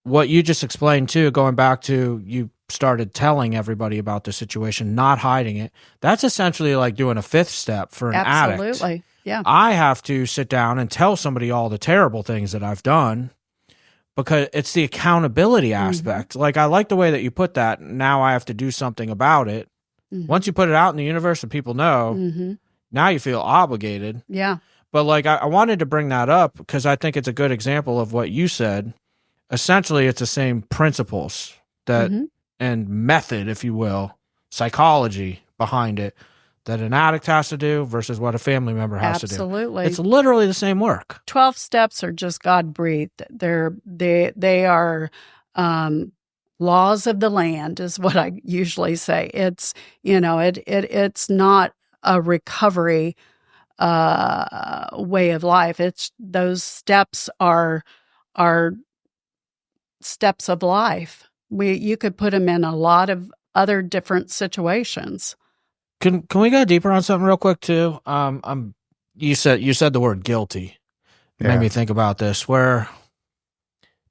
what you just explained too, going back to you started telling everybody about the situation, not hiding it. That's essentially like doing a fifth step for an addict. Absolutely. Yeah. I have to sit down and tell somebody all the terrible things that I've done, because it's the accountability aspect. Mm-hmm. Like, I like the way that you put that. Now I have to do something about it. Mm-hmm. Once you put it out in the universe and people know, now you feel obligated. Yeah. But like, I wanted to bring that up because I think it's a good example of what you said. Essentially, it's the same principles that and method, if you will, psychology behind it, that an addict has to do versus what a family member has to do. Absolutely. It's literally the same work. 12 steps are just God-breathed. They are laws of the land is what I usually say. It's, it's not a recovery way of life. It's those steps are steps of life. You could put them in a lot of other different situations. Can we go deeper on something real quick too? You said the word guilty. It made me think about this. Which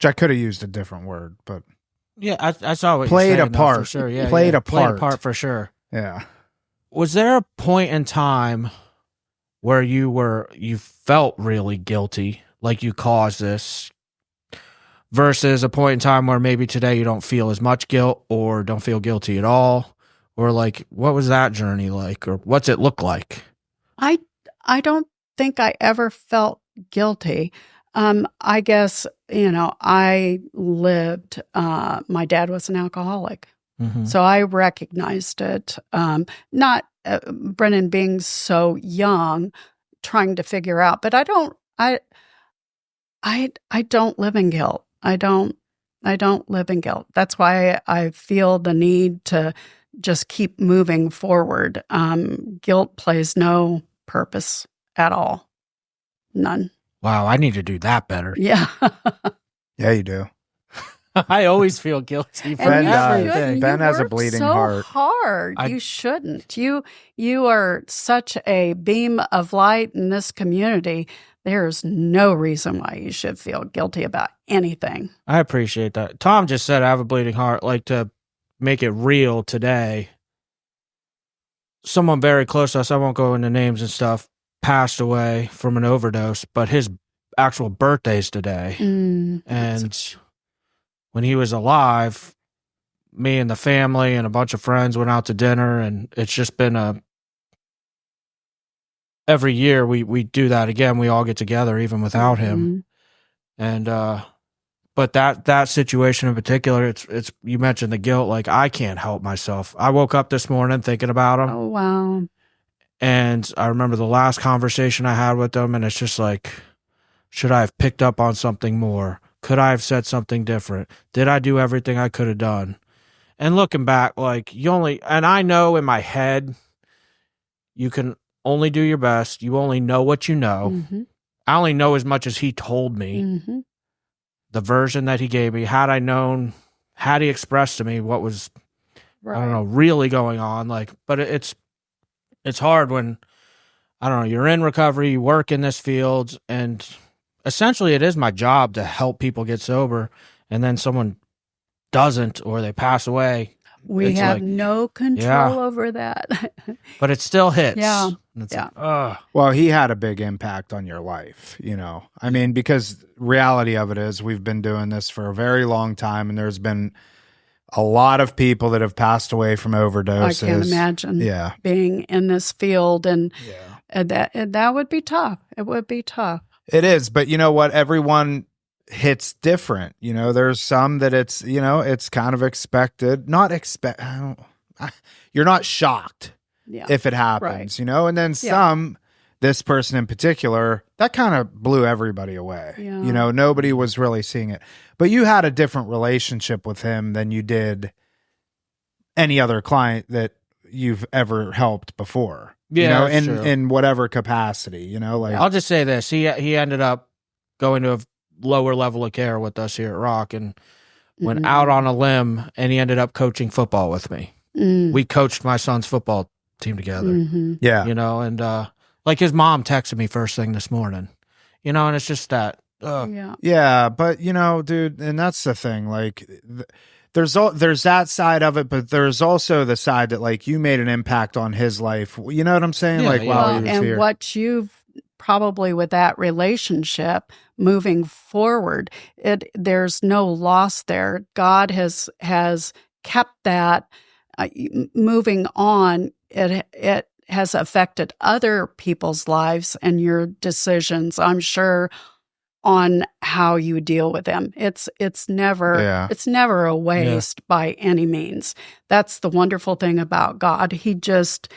I could have used a different word, but yeah, I saw what played you said a part for sure. Yeah, played a played a part for sure. Yeah. Was there a point in time where you felt really guilty, like you caused this, versus a point in time where maybe today you don't feel as much guilt or don't feel guilty at all? Or like, what was that journey like, or what's it look like? I don't think I ever felt guilty. I guess, I lived, my dad was an alcoholic. Mm-hmm. So I recognized it. Not Brennan being so young, trying to figure out, but I don't live in guilt. I don't live in guilt. That's why I feel the need to just keep moving forward. Guilt plays no purpose at all. None. Wow, I need to do that better. Yeah. Yeah, you do. I always feel guilty for Ben does. everything. Ben has a work bleeding so heart. hard. I- You shouldn't. You are such a beam of light in this community. There's no reason why you should feel guilty about anything. I appreciate that. Tom just said I have a bleeding heart. Like, to make it real today, someone very close to us, I won't go into names and stuff, passed away from an overdose, but his actual birthday's today. And when he was alive, me and the family and a bunch of friends went out to dinner, and it's just been every year we do that again. We all get together even without him. And but that situation in particular, it's you mentioned the guilt. Like, I can't help myself. I woke up this morning thinking about him. Oh, wow. And I remember the last conversation I had with him, and it's just like, should I have picked up on something more? Could I have said something different? Did I do everything I could have done? And looking back, like, and I know in my head, you can only do your best. You only know what you know. I only know as much as he told me. The version that he gave me, had I known, had he expressed to me what was, I don't know, really going on. Like, but it's hard when, I don't know, you're in recovery, you work in this field, and essentially it is my job to help people get sober, and then someone doesn't, or they pass away. We have no control over that. But it still hits. Yeah. Well, he had a big impact on your life, I mean, because reality of it is we've been doing this for a very long time, and there's been a lot of people that have passed away from overdoses. I can't imagine being in this field, and that would be tough. It would be tough. It is, but you know what? Everyone hits different. There's some that it's kind of expected. You're not shocked if it happens, and then some, this person in particular, that kind of blew everybody away. Nobody was really seeing it. But you had a different relationship with him than you did any other client that you've ever helped before. In whatever capacity, like I'll just say this. He ended up going to a lower level of care with us here at Rock, and went out on a limb, and he ended up coaching football with me. We coached my son's football team together. And like, his mom texted me first thing this morning, and it's just that. But dude, and that's the thing. Like, there's that side of it, but there's also the side that, like, you made an impact on his life. You know what I'm saying? While he was and here. What you've probably, with that relationship moving forward, there's no loss there. God has kept that moving on. It has affected other people's lives and your decisions, I'm sure, on how you deal with them. It's never a waste by any means. That's the wonderful thing about God. He just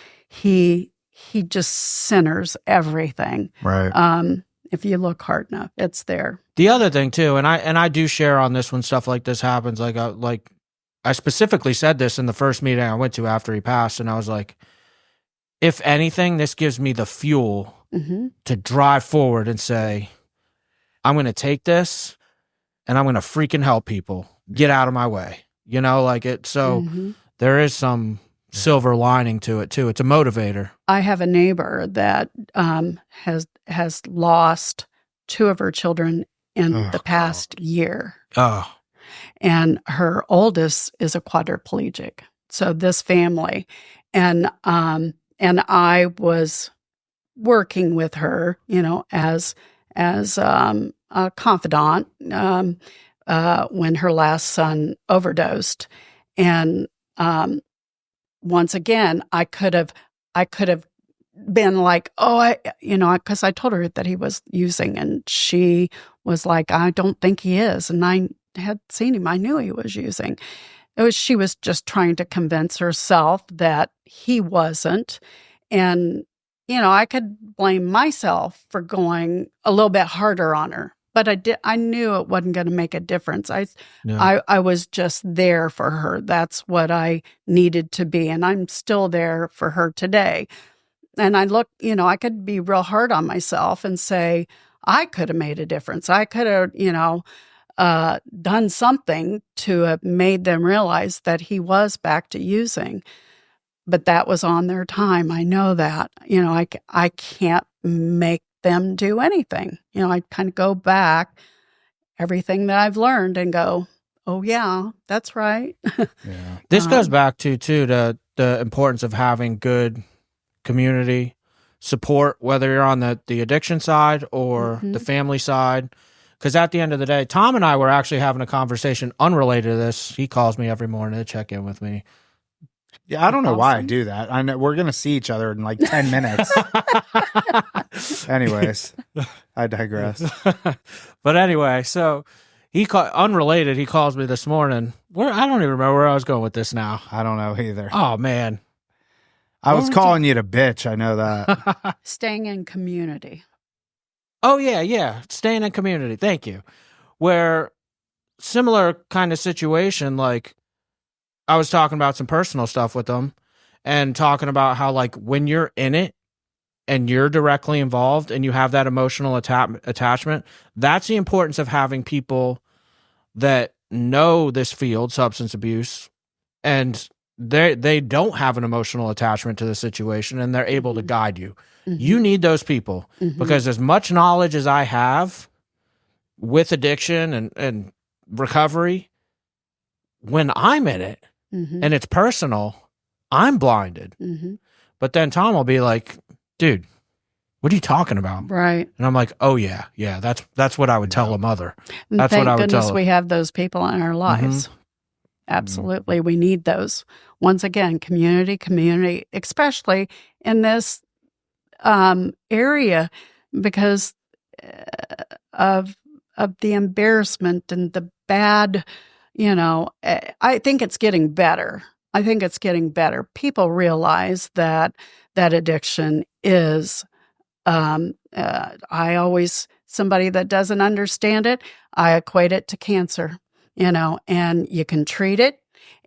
centers everything. Right. If you look hard enough, it's there. The other thing too, and I do share on this when stuff like this happens. Like I specifically said this in the first meeting I went to after he passed, and I was like, if anything, this gives me the fuel to drive forward and say, I'm going to take this and I'm going to freaking help people. Get out of my way. Like it. So there is some silver lining to it too. It's a motivator. I have a neighbor that has lost 2 of her children in the past year. And her oldest is a quadriplegic. So this family, and I was working with her, as a confidant when her last son overdosed, and once again, I could have been like, because I told her that he was using, and she was like, I don't think he is, and I had seen him. I knew he was using. She was just trying to convince herself that he wasn't, and I could blame myself for going a little bit harder on her. But I knew it wasn't going to make a difference. I was just there for her. That's what I needed to be, and I'm still there for her today. And I look, I could be real hard on myself and say, I could have made a difference. I could have, done something to have made them realize that he was back to using. But that was on their time. I know that. I can't make them do anything. I kind of go back everything that I've learned and go, oh, yeah, that's right. Yeah. This goes back to the importance of having good community support, whether you're on the addiction side or the family side. Because at the end of the day, Tom and I were actually having a conversation unrelated to this. He calls me every morning to check in with me. Yeah, I don't know why I do that. I know we're going to see each other in like 10 minutes. Anyways, I digress. But anyway, so unrelated, he calls me this morning. I don't even remember where I was going with this now. I don't know either. Oh, man. I was calling you to bitch. I know that. Staying in community. Oh, yeah. Staying in community. Thank you. Where similar kind of situation, like I was talking about some personal stuff with them and talking about how, like, when you're in it and you're directly involved and you have that emotional attachment, that's the importance of having people that know this field, substance abuse, and they don't have an emotional attachment to the situation and they're able to guide you. You need those people because as much knowledge as I have with addiction and recovery, when I'm in it and it's personal, I'm blinded. But then Tom will be like, dude, what are you talking about? Right. And I'm like, oh, yeah, that's what I would tell a mother. And that's thank what I would goodness tell we have those people in our lives. Absolutely. We need those. Once again, community, especially in this area because of the embarrassment and the bad, I think it's getting better. People realize that addiction is, somebody that doesn't understand it, I equate it to cancer, and you can treat it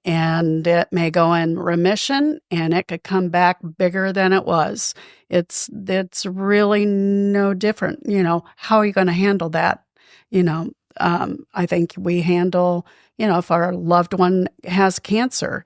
and it may go in remission and it could come back bigger than it was. It's really no different. How are you going to handle that? I think we handle, if our loved one has cancer,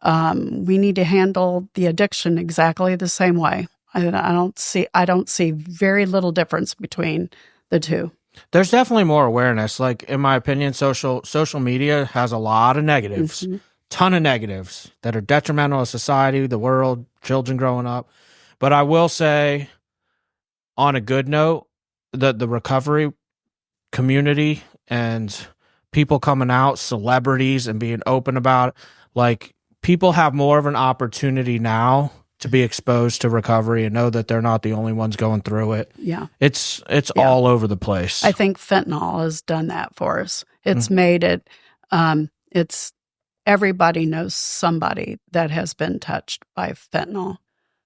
we need to handle the addiction exactly the same way. I don't see very little difference between the two. There's definitely more awareness. Like, in my opinion, social media has a lot of negatives, ton of negatives that are detrimental to society, the world, children growing up. But I will say, on a good note, the recovery community and people coming out, celebrities, and being open about it, like, people have more of an opportunity now to be exposed to recovery and know that they're not the only ones going through it. Yeah. It's all over the place. I think fentanyl has done that for us. It's made it, it's everybody knows somebody that has been touched by fentanyl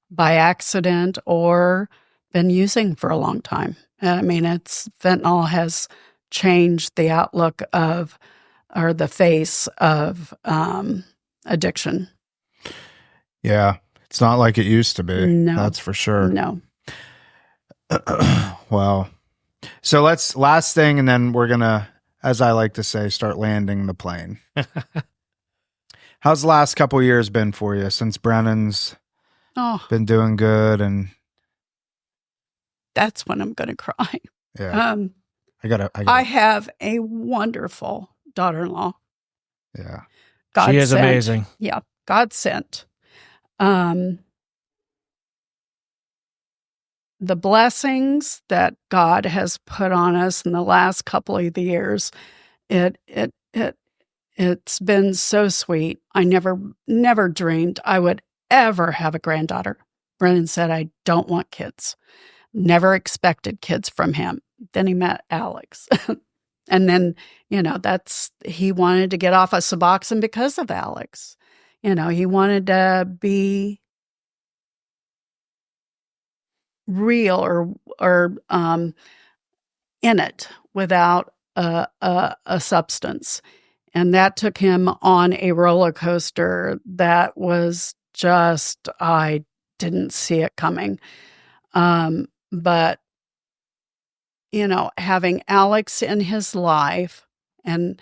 by accident or been using for a long time. I mean, fentanyl has changed the outlook of, or the face of addiction. Yeah. It's not like it used to be. No. That's for sure. No. Well, so last thing, and then we're going to, as I like to say, start landing the plane. How's the last couple of years been for you since Brennan's been doing good? And that's when I'm going to cry. Yeah. I have a wonderful daughter-in-law. Yeah. She is amazing. Yeah. God sent. The blessings that God has put on us in the last couple of years, it's been so sweet. I never dreamed I would ever have a granddaughter. Brennan said, I don't want kids. Never expected kids from him. Then he met Alex. And then, he wanted to get off of Suboxone because of Alex. He wanted to be real or in it without a substance. And that took him on a roller coaster that was just, I didn't see it coming. But, having Alex in his life and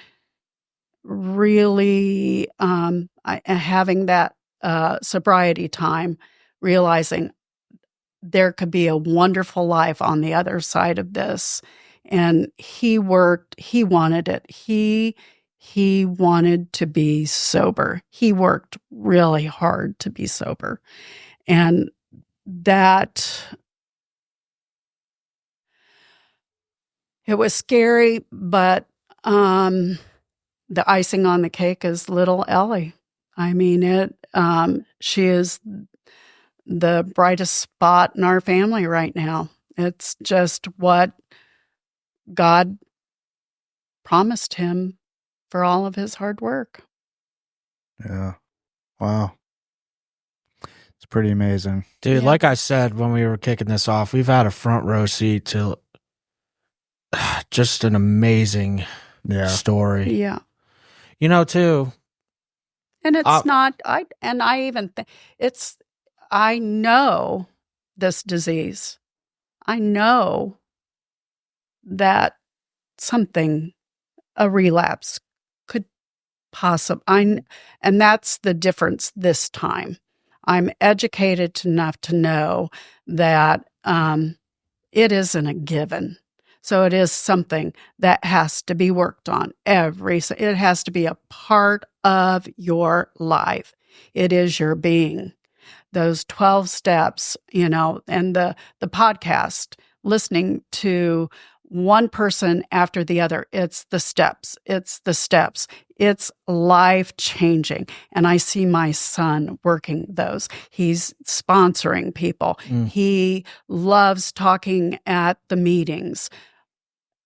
really having that sobriety time, realizing there could be a wonderful life on the other side of this. And he wanted it. He wanted to be sober. He worked really hard to be sober. And that, it was scary, but the icing on the cake is little Ellie. I mean, she is the brightest spot in our family right now. It's just what God promised him for all of his hard work. Yeah. Wow. It's pretty amazing. Dude, Yeah. like I said when we were kicking this off, we've had a front row seat to just an amazing story. Yeah. Too. And it's not, I know this disease. I know that a relapse could possibly, and that's the difference this time. I'm educated enough to know that it isn't a given. So it is something that has to be worked on it has to be a part of your life. It is your being. Those 12 steps, and the podcast, listening to one person after the other. It's the steps. It's life-changing. And I see my son working those. He's sponsoring people. He loves talking at the meetings.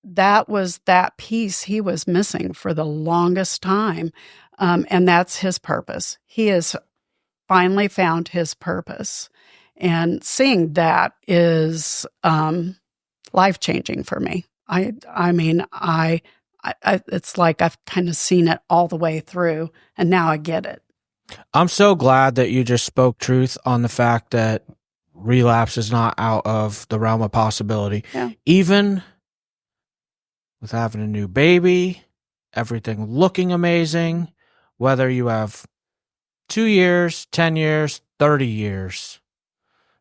That was that piece he was missing for the longest time. And that's his purpose. He has finally found his purpose. And seeing that is life-changing for me. I mean, it's like I've kind of seen it all the way through, and now I get it. I'm so glad that you just spoke truth on the fact that relapse is not out of the realm of possibility. Yeah. Even with having a new baby, everything looking amazing, whether you have 2 years, 10 years, 30 years,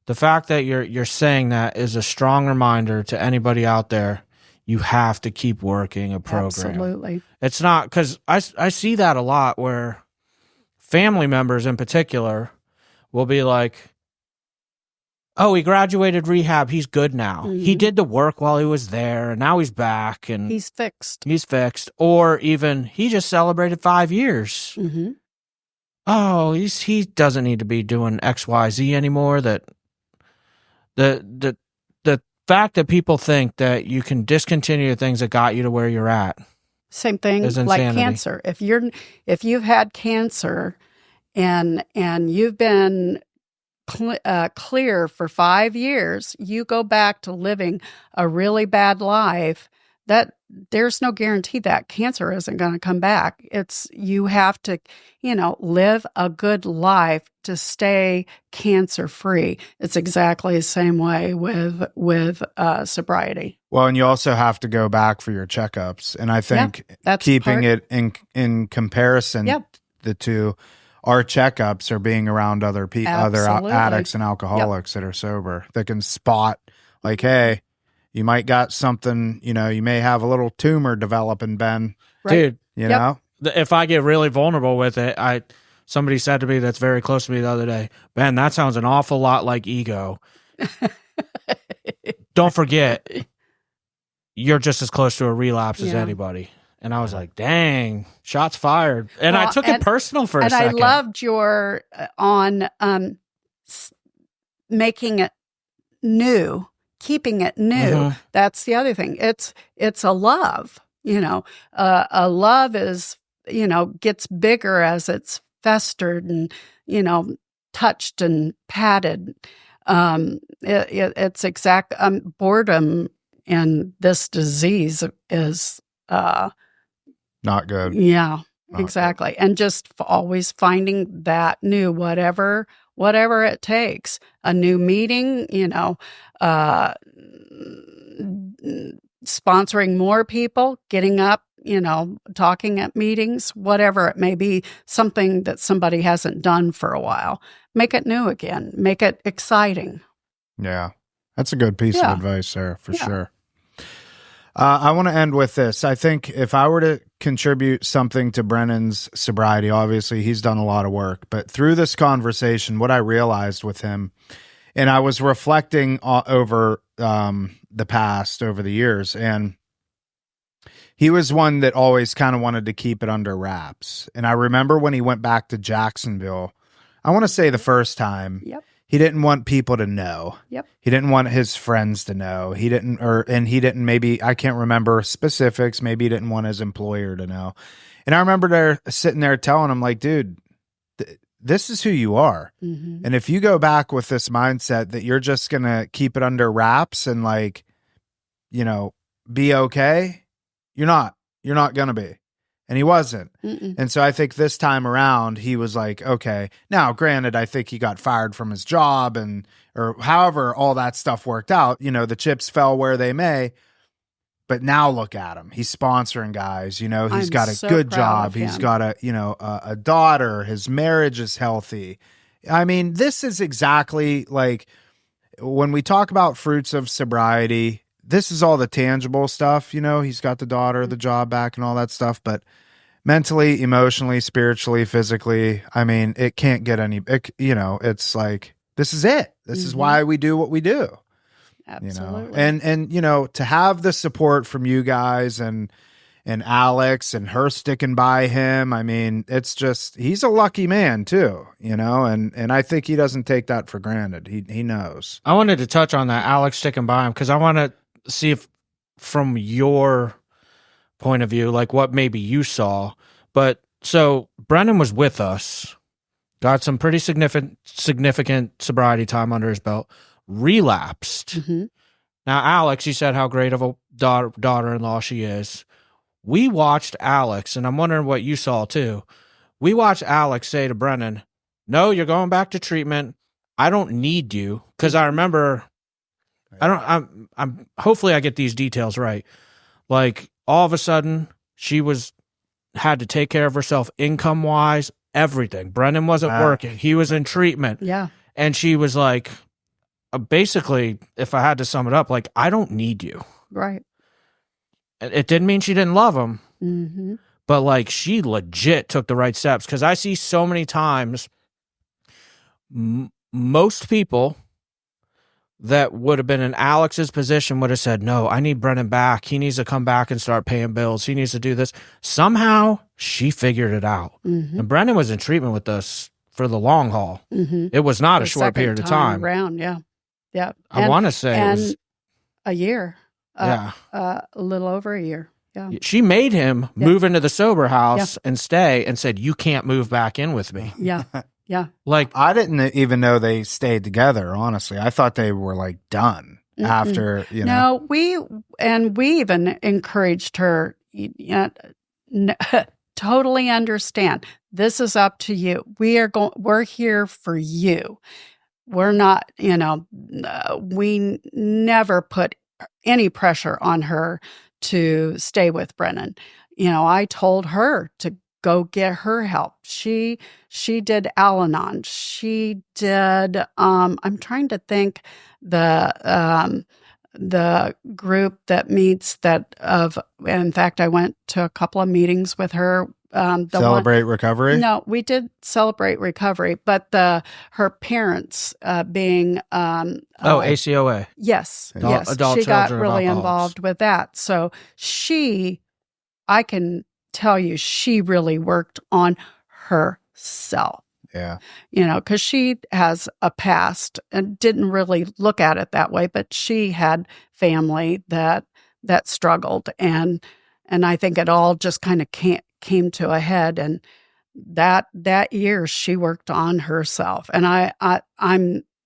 the fact that you're saying that is a strong reminder to anybody out there. You have to keep working a program. Absolutely. It's not, because I see that a lot where family members in particular will be like, oh, he graduated rehab, he's good now. Mm-hmm. He did the work while he was there, and now he's back, and he's fixed. Or even he just celebrated 5 years. Mm-hmm. Oh, he doesn't need to be doing XYZ anymore. That the fact that people think that you can discontinue the things that got you to where you're at. Same thing like cancer. If you've had cancer and you've been clear for 5 years, you go back to living a really bad life, that there's no guarantee that cancer isn't going to come back. You have to, live a good life to stay cancer free. It's exactly the same way with sobriety. Well, and you also have to go back for your checkups. And I think keeping it in comparison, the two, our checkups are being around other addicts and alcoholics that are sober, that can spot like, hey, you might got something, you may have a little tumor developing, Ben. Right. Dude, you know? If I get really vulnerable with it, somebody said to me that's very close to me the other day, Ben, that sounds an awful lot like ego. Don't forget, you're just as close to a relapse as anybody. And I was like, dang, shots fired. And I took it personal for a second. And I loved your on making it new. Keeping it new. Mm-hmm. That's the other thing. It's a love, a love is, gets bigger as it's festered and, touched and patted. It's exact boredom in this disease is, not good. Yeah, not exactly. Good. And just always finding that new, whatever whatever it takes. A new meeting, sponsoring more people, getting up, talking at meetings, whatever it may be, something that somebody hasn't done for a while. Make it new again. Make it exciting. Yeah. That's a good piece of advice there, for Yeah. sure. I want to end with this. I think if I were to contribute something to Brennan's sobriety, obviously he's done a lot of work, but through this conversation, what I realized with him, and I was reflecting over the past, over the years, and he was one that always kind of wanted to keep it under wraps. And I remember when he went back to Jacksonville, I want to say the first time, Yep. he didn't want people to know. Yep. He didn't want his friends to know. He didn't, maybe, I can't remember specifics. Maybe he didn't want his employer to know. And I remember sitting there telling him, like, dude, this is who you are. Mm-hmm. And if you go back with this mindset that you're just going to keep it under wraps and be okay, you're not going to be. And he wasn't. Mm-mm. And so I think this time around, he was like, okay. Now, granted, I think he got fired from his job or however all that stuff worked out. The chips fell where they may. But now look at him. He's sponsoring guys. He's got a good job. He's got a daughter. His marriage is healthy. I mean, this is exactly like when we talk about fruits of sobriety, this is all the tangible stuff. He's got the daughter, the job back and all that stuff. But mentally, emotionally, spiritually, physically, I mean, it can't get it's like, this is it. This is why we do what we do. Absolutely. And to have the support from you guys and Alex and her sticking by him, I mean, it's just, he's a lucky man too, and I think he doesn't take that for granted. He knows. I wanted to touch on that, Alex sticking by him, because I want to see if from your point of view, like what maybe you saw. But so Brennan was with us, got some pretty significant sobriety time under his belt, relapsed. Mm-hmm. Now, Alex, you said how great of a daughter-in-law she is. We watched Alex, and I'm wondering what you saw too. We watched Alex say to Brennan, no, you're going back to treatment. I don't need you. Because I remember, I'm hopefully I get these details right. Like all of a sudden she had to take care of herself income-wise, everything. Brennan wasn't working. He was in treatment. Yeah. And she was like, basically, if I had to sum it up, like, I don't need you. Right. It didn't mean she didn't love him, Mm-hmm. but like she legit took the right steps. Because I see so many times most people that would have been in Alex's position would have said, no, I need Brennan back. He needs to come back and start paying bills. He needs to do this. Somehow she figured it out. Mm-hmm. And Brennan was in treatment with us for the long haul. Mm-hmm. It was not a The short period of time. Around, yeah. Yeah. I want to say it was a year. Yeah. A little over a year. Yeah. She made him move into the sober house and stay and said, you can't move back in with me. Yeah. Yeah. Like, I didn't even know they stayed together, honestly. I thought they were like done after, No, we even encouraged her, totally understand. This is up to you. We're here for you. We're not, we never put any pressure on her to stay with Brennan. I told her to go get her help. She did Al-Anon. She did, I'm trying to think the group that meets in fact, I went to a couple of meetings with her. Celebrate Recovery? No, we did Celebrate Recovery, but her parents being ACOA. Yes, Adult she got Children of really Alcoholics. involved with that. So I can tell you, she really worked on herself. Yeah. Because she has a past and didn't really look at it that way, but she had family that struggled, and I think it all just kind of came to a head, and that year she worked on herself, and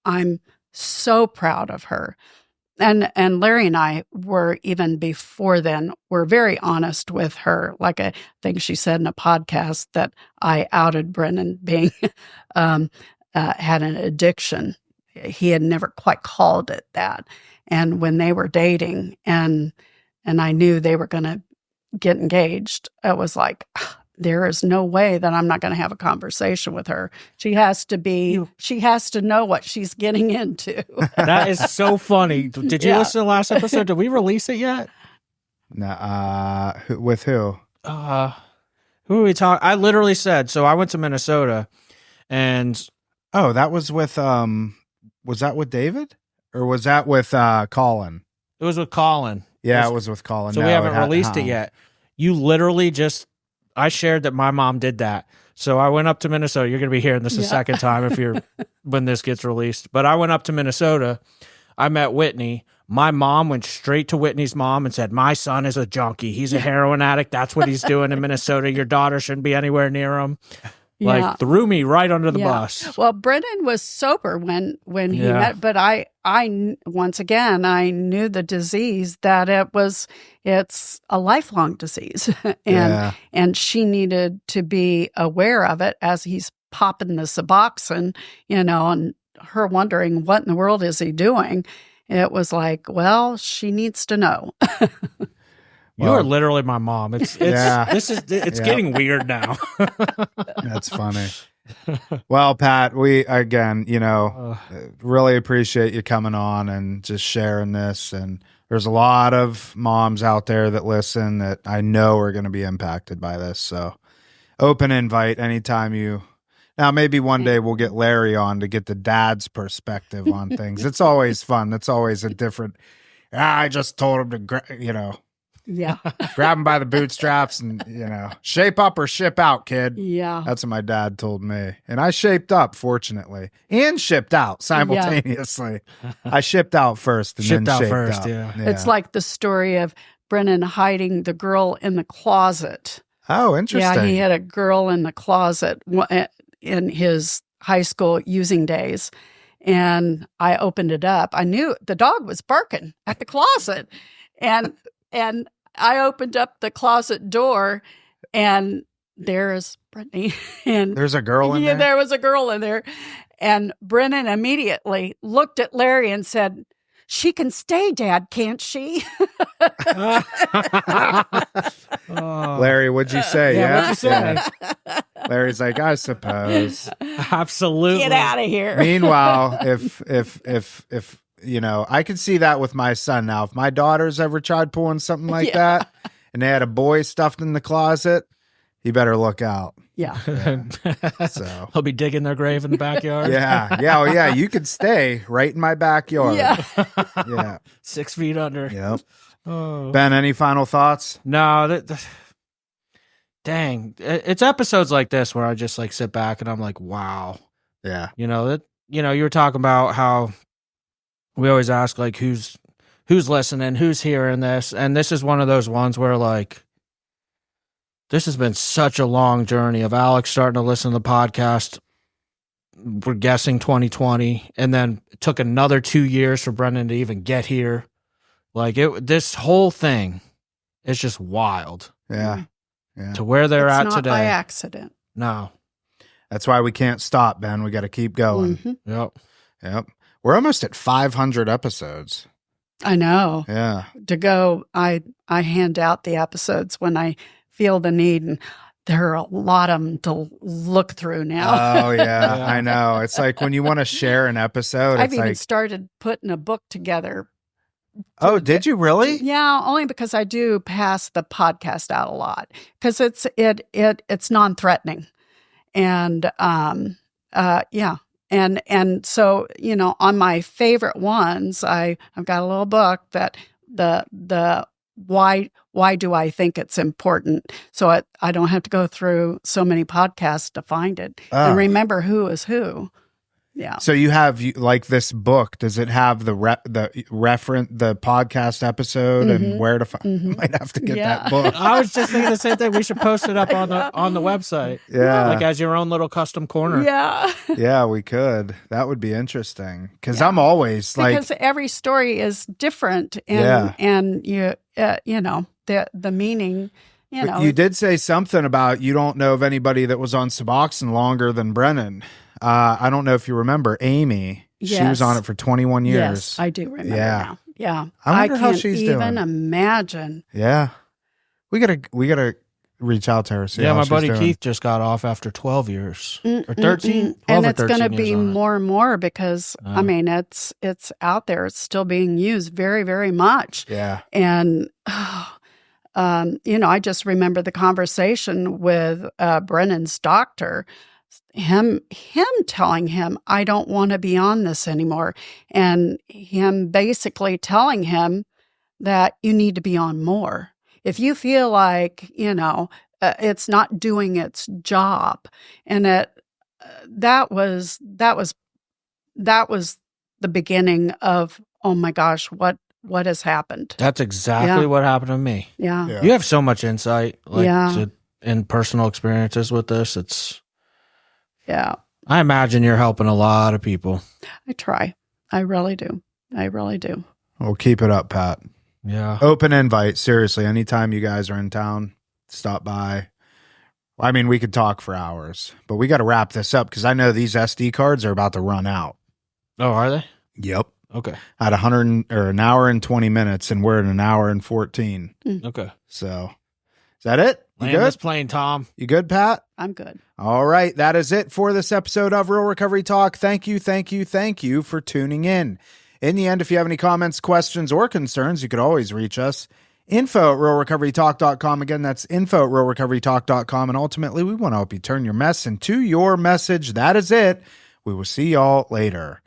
I'm so proud of her. And Larry and I were, even before then, were very honest with her. Like I think she said in a podcast that I outed Brennan being had an addiction. He had never quite called it that. And when they were dating and I knew they were going to get engaged, I was like, there is no way that I'm not going to have a conversation with her. She has to know what she's getting into. That is so funny. Did you listen to the last episode? Did we release it yet? Nah, with who? Who are we talking? I literally said, so I went to Minnesota and. Oh, that was with, was that with David or was that with Colin? It was with Colin. Yeah, it was with Colin. So we haven't released it yet. You literally I shared that my mom did that. So I went up to Minnesota. You're going to be hearing this a second time when this gets released. But I went up to Minnesota. I met Whitney. My mom went straight to Whitney's mom and said, my son is a junkie. He's a heroin addict. That's what he's doing in Minnesota. Your daughter shouldn't be anywhere near him. Like threw me right under the bus. Well, Brennan was sober when he met, but I once again I knew the disease that it's a lifelong disease, and she needed to be aware of it as he's popping the Suboxone, and her wondering what in the world is he doing. It was like, well, she needs to know. You are literally my mom. It's getting weird now. That's funny. Well, Pat, we again, really appreciate you coming on and just sharing this. And there's a lot of moms out there that listen that I know are going to be impacted by this. So open invite anytime now maybe one day we'll get Larry on to get the dad's perspective on things. It's always fun. That's always a different, I just told him to, yeah. grab him by the bootstraps and, shape up or ship out, kid. Yeah. That's what my dad told me. And I shaped up, fortunately, and shipped out simultaneously. Yeah. I shipped out first and then shaped out. Yeah. It's like the story of Brennan hiding the girl in the closet. Oh, interesting. Yeah, he had a girl in the closet in his high school using days. And I opened it up. I knew the dog was barking at the closet. And I opened up the closet door, and there's Brittany. And there's a girl in there? Yeah, there was a girl in there. And Brennan immediately looked at Larry and said, she can stay, Dad, can't she? Larry, what'd you say? What'd you say? Yeah. Larry's like, I suppose. Absolutely. Get out of here. Meanwhile, if I can see that with my son now. If my daughter's ever tried pulling something like that and they had a boy stuffed in the closet, you better look out. Yeah. So he'll be digging their grave in the backyard. Yeah. You could stay right in my backyard. Yeah. 6 feet under. Yep. Oh. Ben, any final thoughts? No. Dang. It's episodes like this where I just like sit back and I'm like, wow. Yeah. You were talking about how we always ask like who's listening, who's hearing this, and this is one of those ones where like this has been such a long journey of Alex starting to listen to the podcast. We're guessing 2020, and then it took another 2 years for Brennan to even get here. Like this whole thing is just wild. Yeah. To where they're at not today. By accident. No. That's why we can't stop, Ben. We got to keep going. Mm-hmm. Yep. We're almost at 500 episodes. I know. Yeah. To go, I hand out the episodes when I feel the need, and there are a lot of them to look through now. Oh, yeah. I know. It's like when you want to share an episode, I've even started putting a book together. Oh, did you really? Yeah, only because I do pass the podcast out a lot because it's non-threatening, and and so on my favorite ones, I've got a little book that the why do I think it's important, so I don't have to go through so many podcasts to find it and remember who is who. Yeah. So you have like this book. Does it have the podcast episode and where to find? I might have to get that book. I was just thinking the same thing. We should post it up on the website. Yeah, like as your own little custom corner. Yeah. Yeah, we could. That would be interesting because I'm always because every story is different, and the meaning. You did say something about you don't know of anybody that was on Suboxone longer than Brennan. I don't know if you remember Amy. She was Yes. on it for 21 years. Yes, I do remember Yeah. now. Yeah. I wonder how can't she's even doing. imagine. Yeah. We gotta reach out to her. See Yeah, how my she's buddy doing. Keith just got off after 12 years. Or 13? 12 And or it's going to 13 years be on it. more and more because, I mean, it's out there. It's still being used very, very much. Yeah. And, I just remember the conversation with Brennan's doctor, him telling him, I don't want to be on this anymore. And him basically telling him that you need to be on more. If you feel like, it's not doing its job. And that was the beginning of, oh my gosh, what has happened? That's exactly what happened to me. Yeah. Yeah. You have so much insight Yeah. in personal experiences with this. Yeah. I imagine you're helping a lot of people. I try. I really do. Well, keep it up, Pat. Yeah. Open invite. Seriously, anytime you guys are in town, stop by. I mean, we could talk for hours, but we got to wrap this up because I know these SD cards are about to run out. Oh, are they? Yep. Okay. At an hour and 20 minutes, and we're at an hour and 14. Okay. So, is that it? You Land good? this plane, Tom. You good, Pat? I'm good. All right. That is it for this episode of Real Recovery Talk. Thank you for tuning in. In the end, if you have any comments, questions, or concerns, you could always reach us. info@realrecoverytalk.com. Again, that's info@realrecoverytalk.com. And ultimately, we want to help you turn your mess into your message. That is it. We will see y'all later.